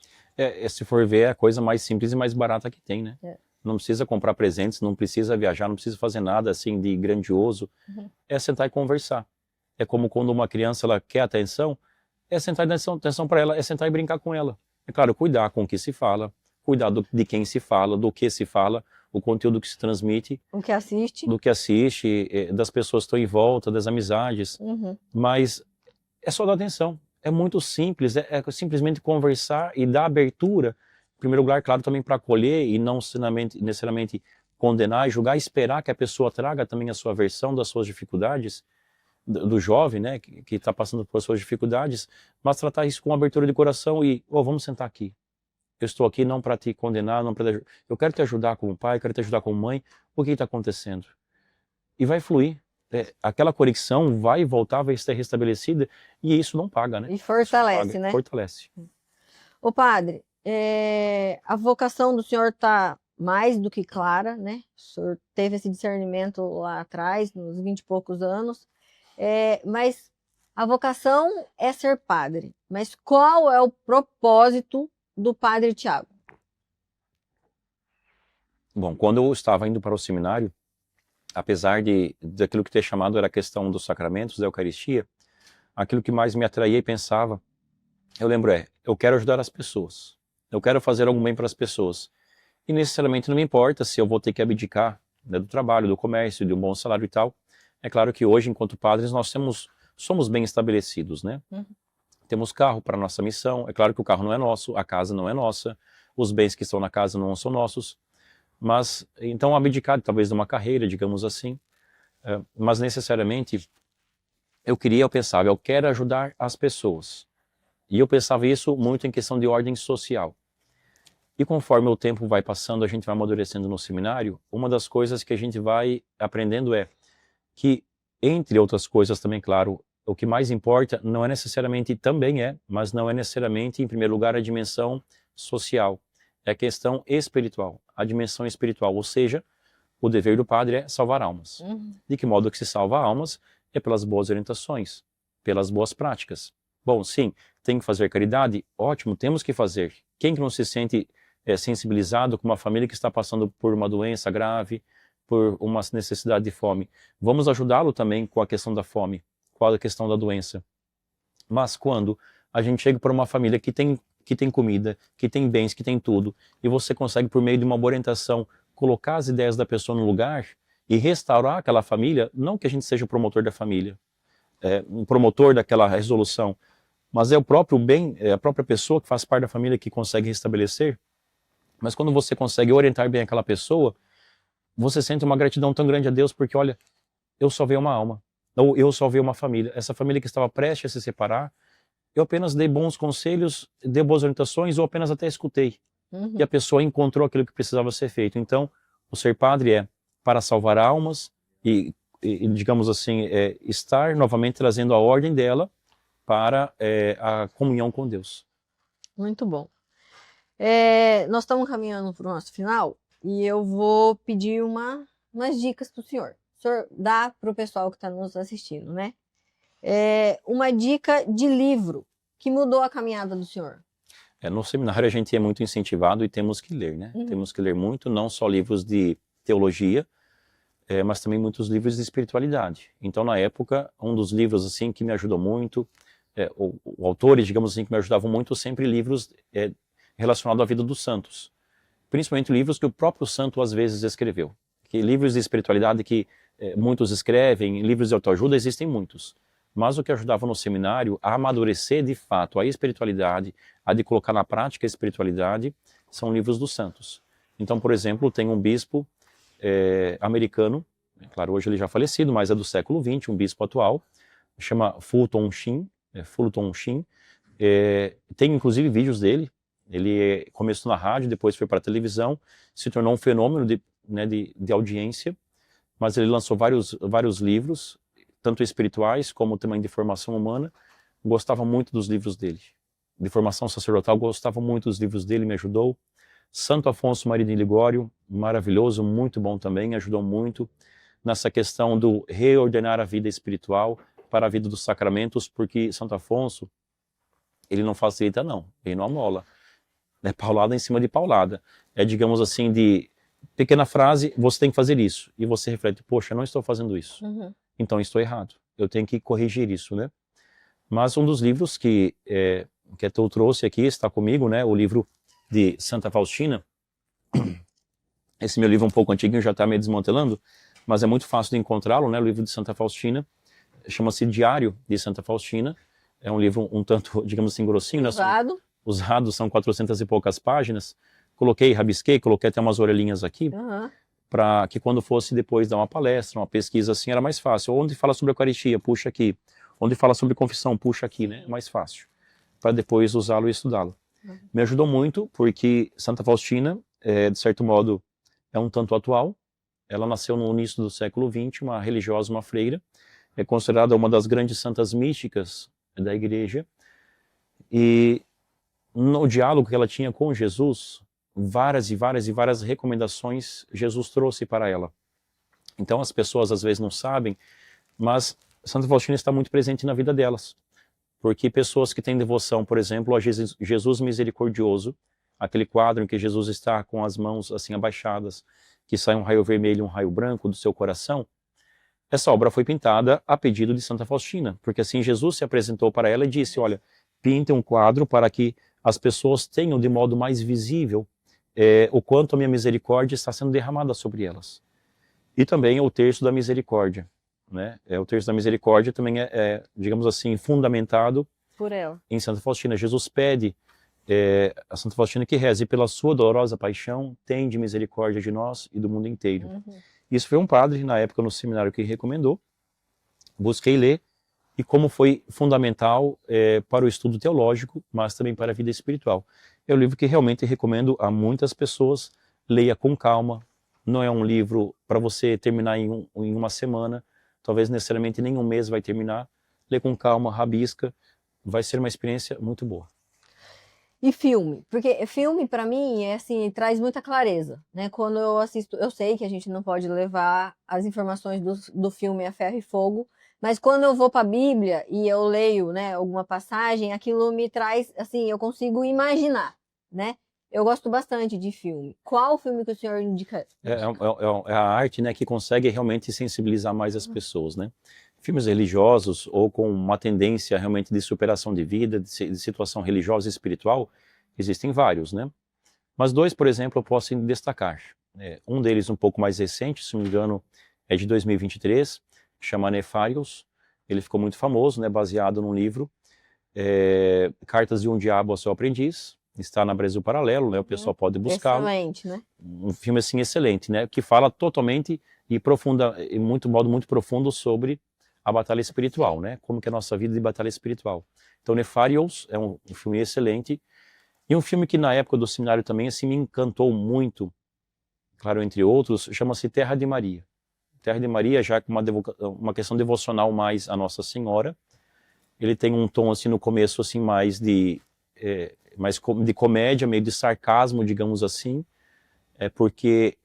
Se for ver, é a coisa mais simples e mais barata que tem, né? Não precisa comprar presentes, não precisa viajar, não precisa fazer nada assim de grandioso. É sentar e conversar. É como quando uma criança ela quer atenção, é sentar e dar atenção para ela, é sentar e brincar com ela. É claro, cuidar com o que se fala, cuidar de quem se fala, do que se fala. o conteúdo que se transmite, O que assiste. do que assiste, das pessoas que estão em volta, das amizades, mas é só dar atenção. É muito simples, é simplesmente conversar e dar abertura, em primeiro lugar, claro, também para acolher e não necessariamente condenar e julgar, esperar que a pessoa traga também a sua versão das suas dificuldades, do jovem, né, que está passando por suas dificuldades, mas tratar isso com abertura de coração e, vamos sentar aqui. Eu estou aqui não para te condenar, não para... Eu quero te ajudar como pai, quero te ajudar como mãe. O que está acontecendo? E vai fluir. Aquela conexão vai voltar, vai ser restabelecida e isso não paga, né? E fortalece, né? Fortalece. Ô padre, a vocação do senhor está mais do que clara, né? O senhor teve esse discernimento lá atrás, nos 20 e poucos anos, mas a vocação é ser padre. Mas qual é o propósito do padre Tiago? Bom, quando eu estava indo para o seminário, apesar daquilo que ter chamado era a questão dos sacramentos, da Eucaristia, aquilo que mais me atraía e pensava, eu lembro eu quero ajudar as pessoas, eu quero fazer algum bem para as pessoas, e necessariamente não me importa se eu vou ter que abdicar, né, do trabalho, do comércio, de um bom salário e tal. É claro que hoje, enquanto padres, nós somos bem estabelecidos, né? Temos carro para nossa missão, é claro que o carro não é nosso, a casa não é nossa, os bens que estão na casa não são nossos, mas, então, abdicar talvez de uma carreira, digamos assim, mas necessariamente eu pensava, eu quero ajudar as pessoas. E eu pensava isso muito em questão de ordem social. E conforme o tempo vai passando, a gente vai amadurecendo no seminário, uma das coisas que a gente vai aprendendo que, entre outras coisas também, claro, o que mais importa não é necessariamente, mas não é necessariamente, em primeiro lugar, a dimensão social. É a questão espiritual, a dimensão espiritual, ou seja, o dever do padre é salvar almas. De que modo que se salva almas? É pelas boas orientações, pelas boas práticas. Bom, sim, tem que fazer caridade? Ótimo, temos que fazer. Quem que não se sente sensibilizado com uma família que está passando por uma doença grave, por uma necessidade de fome? Vamos ajudá-lo também com a questão da fome, com a questão da doença. Mas quando a gente chega para uma família que tem comida, que tem bens, que tem tudo, e você consegue, por meio de uma boa orientação, colocar as ideias da pessoa no lugar e restaurar aquela família, não que a gente seja o promotor da família, um promotor daquela resolução, mas é o próprio bem, é a própria pessoa que faz parte da família que consegue restabelecer. Mas quando você consegue orientar bem aquela pessoa, você sente uma gratidão tão grande a Deus, porque olha, eu salvei uma alma, ou eu salvei uma família, essa família que estava prestes a se separar, eu apenas dei bons conselhos, dei boas orientações, ou apenas até escutei. E a pessoa encontrou aquilo que precisava ser feito. Então, o ser padre é para salvar almas e digamos assim, estar novamente trazendo a ordem dela para a comunhão com Deus. Muito bom. Nós estamos caminhando para o nosso final e eu vou pedir umas dicas para o senhor. O senhor dá para o pessoal que está nos assistindo, né? Uma dica de livro que mudou a caminhada do senhor. No seminário a gente é muito incentivado e temos que ler, né? Temos que ler muito, não só livros de teologia, mas também muitos livros de espiritualidade. Então, na época, um dos livros assim que me ajudou muito, o autores, digamos assim, que me ajudavam muito, sempre livros relacionados à vida dos santos. Principalmente livros que o próprio santo às vezes escreveu. Que livros de espiritualidade que muitos escrevem, livros de autoajuda, existem muitos. Mas o que ajudava no seminário a amadurecer de fato a espiritualidade, a de colocar na prática a espiritualidade, são livros dos santos. Então, por exemplo, tem um bispo americano, claro, hoje ele já falecido, mas é do século XX, um bispo atual, chama Fulton Sheen, tem inclusive vídeos dele. Ele começou na rádio, depois foi para a televisão, se tornou um fenômeno de audiência, mas ele lançou vários livros, tanto espirituais como também de formação humana. Gostava muito dos livros dele. De formação sacerdotal, gostava muito dos livros dele, me ajudou. Santo Afonso Maria de Ligório, maravilhoso, muito bom também, ajudou muito nessa questão do reordenar a vida espiritual para a vida dos sacramentos, porque Santo Afonso, ele não facilita não, ele não amola. É paulada em cima de paulada. Digamos assim, de pequena frase, você tem que fazer isso. E você reflete, poxa, eu não estou fazendo isso. Então estou errado. Eu tenho que corrigir isso, né? Mas um dos livros que eu trouxe aqui, está comigo, né? O livro de Santa Faustina, Esse meu livro é um pouco antiguinho, já está meio desmantelando, mas é muito fácil de encontrá-lo, né? O livro de Santa Faustina, chama-se Diário de Santa Faustina. É um livro um tanto, digamos assim, grossinho, né? Usado, são 400 e poucas páginas. Coloquei, rabisquei, coloquei até umas orelhinhas aqui, para que quando fosse depois dar uma palestra, uma pesquisa assim, era mais fácil. Onde fala sobre a Eucaristia, puxa aqui. Onde fala sobre confissão, puxa aqui, né? É mais fácil, para depois usá-lo e estudá-lo. Me ajudou muito, porque Santa Faustina, de certo modo, é um tanto atual. Ela nasceu no início do século XX, uma religiosa, uma freira. É considerada uma das grandes santas místicas da igreja. E no diálogo que ela tinha com Jesus, várias e várias e várias recomendações Jesus trouxe para ela. Então as pessoas às vezes não sabem, mas Santa Faustina está muito presente na vida delas. Porque pessoas que têm devoção, por exemplo, a Jesus misericordioso, aquele quadro em que Jesus está com as mãos assim abaixadas, que sai um raio vermelho e um raio branco do seu coração, essa obra foi pintada a pedido de Santa Faustina, porque assim Jesus se apresentou para ela e disse, olha, pinte um quadro para que as pessoas tenham de modo mais visível o quanto a minha misericórdia está sendo derramada sobre elas. E também o terço da misericórdia, né? O terço da misericórdia também digamos assim, fundamentado por ela. Em Santa Faustina. Jesus pede a Santa Faustina que reze pela sua dolorosa paixão, tende misericórdia de nós e do mundo inteiro. Isso foi um padre, na época no seminário, que recomendou. Busquei ler, e como foi fundamental para o estudo teológico, mas também para a vida espiritual. É um livro que realmente recomendo a muitas pessoas. Leia com calma, não é um livro para você terminar em uma semana, talvez necessariamente nem um mês vai terminar. Lê com calma, rabisca, vai ser uma experiência muito boa. E filme? Porque filme, para mim, assim, traz muita clareza, né? Quando eu assisto, eu sei que a gente não pode levar as informações do filme a ferro e fogo, mas quando eu vou para a Bíblia e eu leio, né, alguma passagem, aquilo me traz, assim, eu consigo imaginar, né? Eu gosto bastante de filme. Qual filme que o senhor indica? É a arte, né, que consegue realmente sensibilizar mais as pessoas, né? Filmes religiosos ou com uma tendência realmente de superação de vida, de situação religiosa e espiritual, existem vários, né? Mas dois, por exemplo, eu posso destacar. Um deles um pouco mais recente, se não me engano, é de 2023, chama Nefarious. Ele ficou muito famoso, né, baseado num livro, Cartas de um Diabo ao Seu Aprendiz. Está na Brasil Paralelo, né? O pessoal pode buscá-lo. Excelente, né? Um filme assim excelente, né? Que fala totalmente e modo muito profundo sobre a batalha espiritual, né? Como que é a nossa vida de batalha espiritual. Então, Nefarious é um filme excelente. E um filme que na época do seminário também assim me encantou muito, claro, entre outros, chama-se Terra de Maria. Terra de Maria, já com uma questão devocional mais a Nossa Senhora. Ele tem um tom assim no começo assim mais de comédia, meio de sarcasmo, digamos assim, porque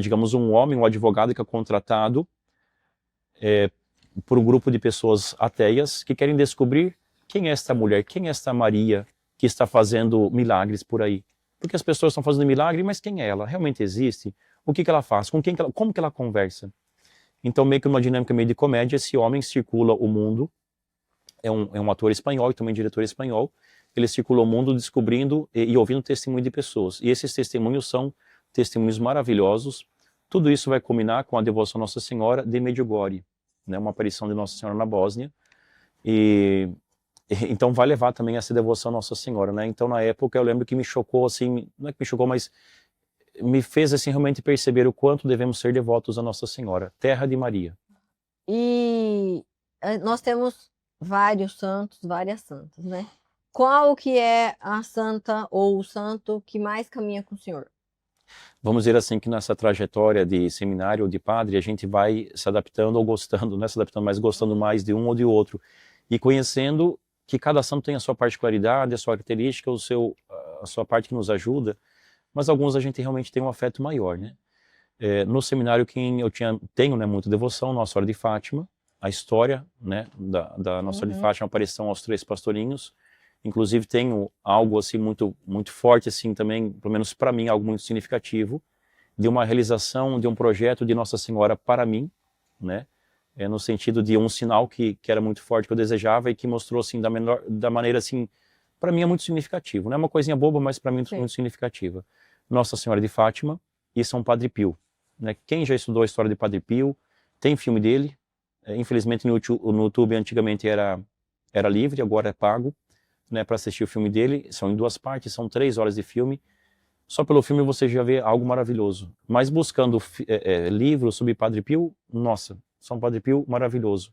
digamos, um homem, um advogado que é contratado por um grupo de pessoas ateias que querem descobrir quem é esta mulher, quem é esta Maria que está fazendo milagres por aí. Porque as pessoas estão fazendo milagre, mas quem é ela? Realmente existe? O que ela faz? Como que ela conversa? Então, meio que uma dinâmica meio de comédia, esse homem circula o mundo, é um ator espanhol e também diretor espanhol. Ele circula o mundo descobrindo e ouvindo testemunho de pessoas. E esses testemunhos são testemunhos maravilhosos. Tudo isso vai culminar com a devoção à Nossa Senhora de Medjugorje, né, uma aparição de Nossa Senhora na Bósnia. Então vai levar também essa devoção à Nossa Senhora, né? Então na época eu lembro que me chocou, assim, não é que me chocou, mas me fez assim realmente perceber o quanto devemos ser devotos à Nossa Senhora, Terra de Maria. E nós temos vários santos, várias santas, né? Qual que é a santa ou o santo que mais caminha com o senhor? Vamos dizer assim que nessa trajetória de seminário ou de padre, a gente vai se adaptando ou gostando, não é se adaptando, mas gostando mais de um ou de outro. E conhecendo que cada santo tem a sua particularidade, a sua característica, a sua parte que nos ajuda, mas alguns a gente realmente tem um afeto maior, né? No seminário quem eu tenho, né, muita devoção, Nossa Senhora de Fátima, a história, né, da Nossa Senhora de Fátima, a aparição aos 3 pastorinhos. Inclusive tenho algo assim muito muito forte assim também, pelo menos para mim, algo muito significativo, de uma realização de um projeto de Nossa Senhora para mim, né? No sentido de um sinal que era muito forte, que eu desejava e que mostrou assim da maneira assim, para mim é muito significativo, não é uma coisinha boba, mas para mim é muito significativa. Nossa Senhora de Fátima, e São Padre Pio. Né? Quem já estudou a história de Padre Pio, tem filme dele. Infelizmente no YouTube antigamente era livre, agora é pago, né, para assistir o filme dele. São em 2 partes, são 3 horas de filme. Só pelo filme você já vê algo maravilhoso. Mas buscando livros sobre Padre Pio, nossa, São Padre Pio maravilhoso.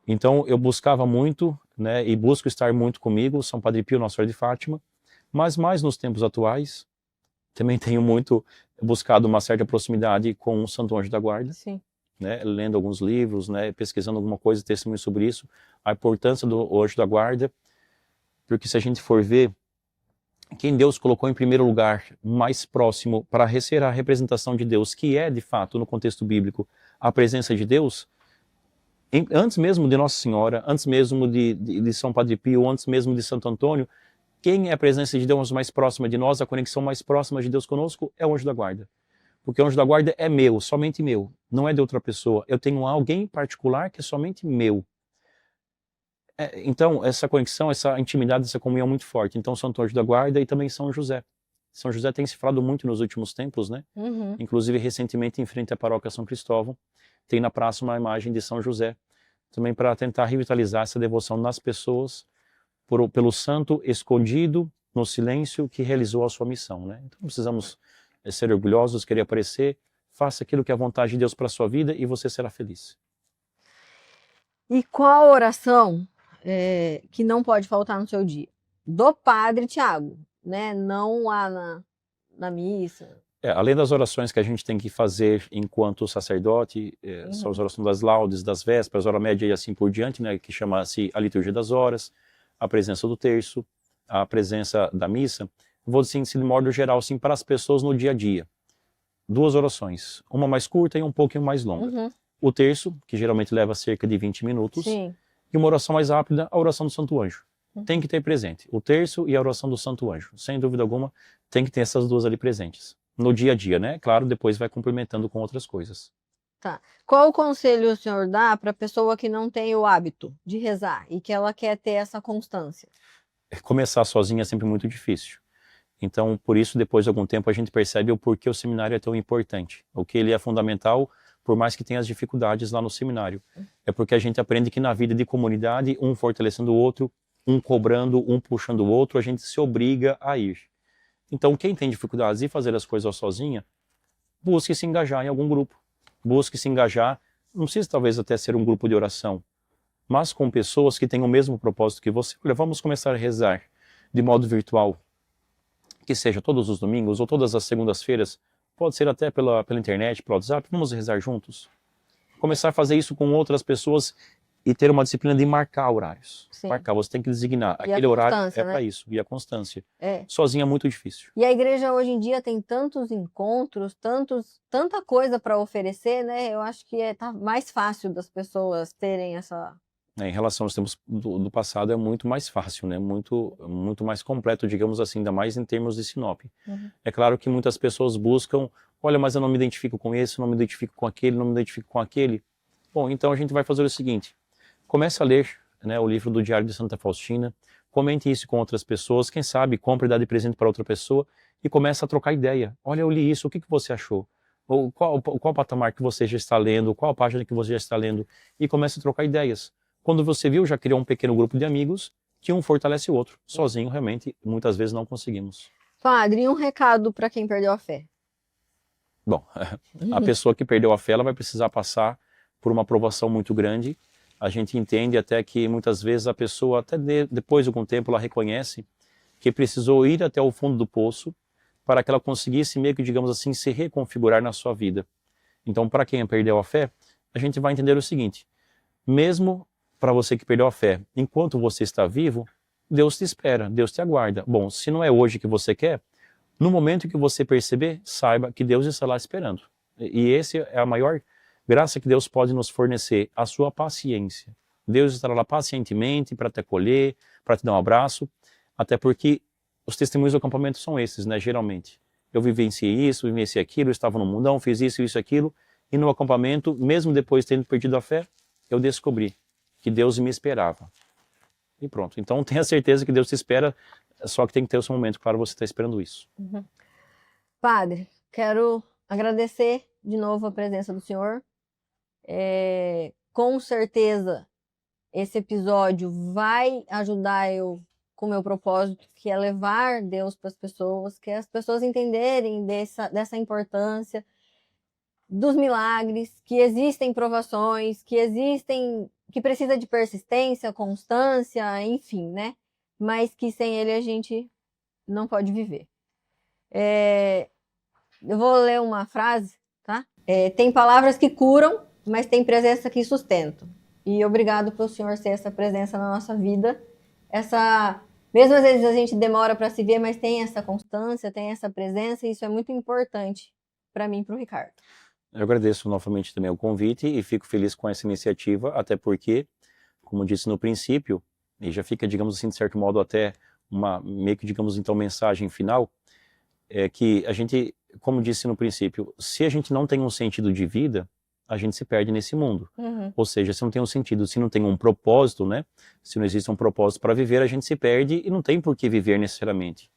Então eu buscava muito, né, e busco estar muito comigo, São Padre Pio, Nossa Senhora de Fátima, mas mais nos tempos atuais, também tenho muito buscado uma certa proximidade com o Santo Anjo da Guarda. Sim. Né, lendo alguns livros, né, pesquisando alguma coisa, testemunho sobre isso, a importância do Anjo da Guarda, porque se a gente for ver, quem Deus colocou em primeiro lugar, mais próximo, para ser a representação de Deus, que é, de fato, no contexto bíblico, a presença de Deus, antes mesmo de Nossa Senhora, antes mesmo de São Padre Pio, antes mesmo de Santo Antônio, quem é a presença de Deus mais próxima de nós, a conexão mais próxima de Deus conosco, é o Anjo da Guarda. Porque o Anjo da Guarda é meu, somente meu, não é de outra pessoa. Eu tenho alguém particular que é somente meu. Então, essa conexão, essa intimidade, essa comunhão é muito forte. Então, Santo Anjo da Guarda e também São José. São José tem se falado muito nos últimos tempos, né? Uhum. Inclusive, recentemente, em frente à paróquia São Cristóvão, tem na praça uma imagem de São José, também para tentar revitalizar essa devoção nas pessoas, pelo santo escondido no silêncio que realizou a sua missão, né? Então, precisamos ser orgulhosos, querer aparecer, faça aquilo que é a vontade de Deus para a sua vida e você será feliz. E qual oração que não pode faltar no seu dia? Do Padre Tiago, né? Não lá na missa. Além das orações que a gente tem que fazer enquanto sacerdote, são as orações das laudes, das vésperas, hora média e assim por diante, né? Que chama-se a liturgia das horas, a presença do terço, a presença da missa. Vou dizer assim, de modo geral, assim, para as pessoas no dia a dia. 2 orações, uma mais curta e um pouquinho mais longa. Uhum. O terço, que geralmente leva cerca de 20 minutos, Sim. E uma oração mais rápida, a oração do Santo Anjo. Tem que ter presente o terço e a oração do Santo Anjo. Sem dúvida alguma, tem que ter essas 2 ali presentes. No dia a dia, né? Claro, depois vai complementando com outras coisas. Tá. Qual o conselho o senhor dá para a pessoa que não tem o hábito de rezar e que ela quer ter essa constância? Começar sozinha é sempre muito difícil. Então, por isso, depois de algum tempo, a gente percebe o porquê o seminário é tão importante. O que ele é fundamental, por mais que tenha as dificuldades lá no seminário. É porque a gente aprende que na vida de comunidade, um fortalecendo o outro, um cobrando, um puxando o outro, a gente se obriga a ir. Então, quem tem dificuldades de fazer as coisas sozinha, busque se engajar em algum grupo. Busque se engajar, não precisa talvez até ser um grupo de oração, mas com pessoas que têm o mesmo propósito que você. Olha, vamos começar a rezar de modo virtual, que seja todos os domingos ou todas as segundas-feiras, pode ser até pela internet, pelo WhatsApp, vamos rezar juntos. Começar a fazer isso com outras pessoas e ter uma disciplina de marcar horários. Sim. Marcar, você tem que designar. E aquele horário é né? para isso, e a constância. É. Sozinha é muito difícil. E a igreja hoje em dia tem tantos encontros, tanta coisa para oferecer, né? Eu acho que tá mais fácil das pessoas terem essa... Em relação aos tempos do passado é muito mais fácil, né? Muito mais completo, digamos assim, ainda mais em termos de Sinop. É claro que muitas pessoas buscam, olha, mas eu não me identifico com esse, não me identifico com aquele, não me identifico com aquele. Bom, então a gente vai fazer o seguinte, comece a ler, né, o livro do Diário de Santa Faustina, comente isso com outras pessoas, quem sabe compre e dá de presente para outra pessoa e comece a trocar ideia. Olha, eu li isso, o que você achou? Ou qual patamar que você já está lendo, qual página que você já está lendo, e comece a trocar ideias. Quando você viu, já criou um pequeno grupo de amigos que um fortalece o outro. Sozinho, realmente, muitas vezes não conseguimos. Padre, e um recado para quem perdeu a fé? Bom, a pessoa que perdeu a fé, ela vai precisar passar por uma provação muito grande. A gente entende até que muitas vezes a pessoa, até depois de algum tempo, ela reconhece que precisou ir até o fundo do poço para que ela conseguisse meio que, digamos assim, se reconfigurar na sua vida. Então, para quem perdeu a fé, a gente vai entender o seguinte, mesmo para você que perdeu a fé, enquanto você está vivo, Deus te espera, Deus te aguarda. Bom, se não é hoje que você quer, no momento que você perceber, saiba que Deus está lá esperando. E essa é a maior graça que Deus pode nos fornecer, a sua paciência. Deus estará lá pacientemente para te acolher, para te dar um abraço, até porque os testemunhos do acampamento são esses, né, geralmente. Eu vivenciei isso, vivenciei aquilo, eu estava no mundão, fiz isso, aquilo, e no acampamento, mesmo depois de tendo perdido a fé, eu descobri que Deus me esperava. E pronto. Então tenha certeza que Deus te espera, só que tem que ter o seu momento, claro, você está esperando isso. Padre, quero agradecer de novo a presença do Senhor. Com certeza, esse episódio vai ajudar eu com o meu propósito, que é levar Deus para as pessoas, que é as pessoas entenderem dessa importância dos milagres, que existem provações, que precisa de persistência, constância, enfim, né? Mas que sem ele a gente não pode viver. Eu vou ler uma frase, tá? Tem palavras que curam, mas tem presença que sustenta. E obrigado pelo Senhor ser essa presença na nossa vida. Mesmo às vezes a gente demora para se ver, mas tem essa constância, tem essa presença, e isso é muito importante para mim e para o Ricardo. Eu agradeço novamente também o convite e fico feliz com essa iniciativa, até porque, como disse no princípio, e já fica, digamos assim, de certo modo até uma, meio que, digamos então, mensagem final, é que a gente, como disse no princípio, se a gente não tem um sentido de vida, a gente se perde nesse mundo. Ou seja, se não tem um sentido, se não tem um propósito, né? Se não existe um propósito para viver, a gente se perde e não tem por que viver necessariamente.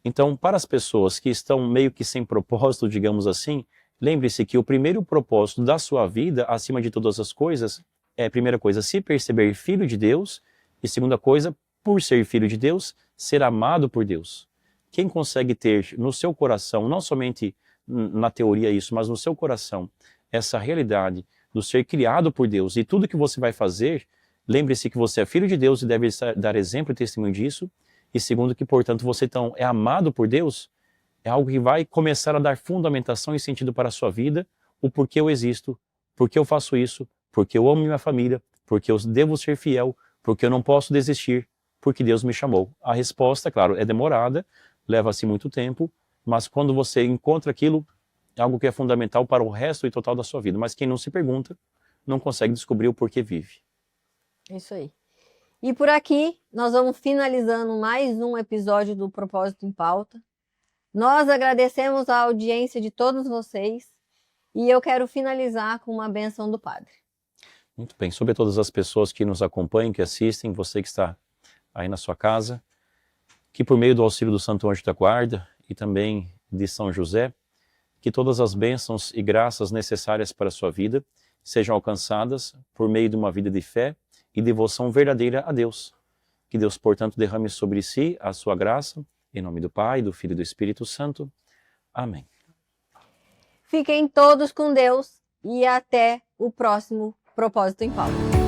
Então, para as pessoas que estão meio que sem propósito, digamos assim, lembre-se que o primeiro propósito da sua vida, acima de todas as coisas, é, primeira coisa, se perceber filho de Deus, e segunda coisa, por ser filho de Deus, ser amado por Deus. Quem consegue ter no seu coração, não somente na teoria isso, mas no seu coração, essa realidade do ser criado por Deus, e tudo que você vai fazer, lembre-se que você é filho de Deus e deve dar exemplo e testemunho disso, e segundo que, portanto, você então é amado por Deus, é algo que vai começar a dar fundamentação e sentido para a sua vida, o porquê eu existo, porque eu faço isso, porque eu amo minha família, porque eu devo ser fiel, porque eu não posso desistir, porque Deus me chamou. A resposta, claro, é demorada, leva-se muito tempo, mas quando você encontra aquilo, é algo que é fundamental para o resto e total da sua vida. Mas quem não se pergunta, não consegue descobrir o porquê vive. Isso aí. E por aqui, nós vamos finalizando mais um episódio do Propósito em Pauta. Nós agradecemos a audiência de todos vocês e eu quero finalizar com uma bênção do Padre. Muito bem. Sobre todas as pessoas que nos acompanham, que assistem, você que está aí na sua casa, que por meio do auxílio do Santo Anjo da Guarda e também de São José, que todas as bênçãos e graças necessárias para a sua vida sejam alcançadas por meio de uma vida de fé e devoção verdadeira a Deus. Que Deus, portanto, derrame sobre si a sua graça, em nome do Pai, do Filho e do Espírito Santo. Amém. Fiquem todos com Deus e até o próximo Propósito em Pauta.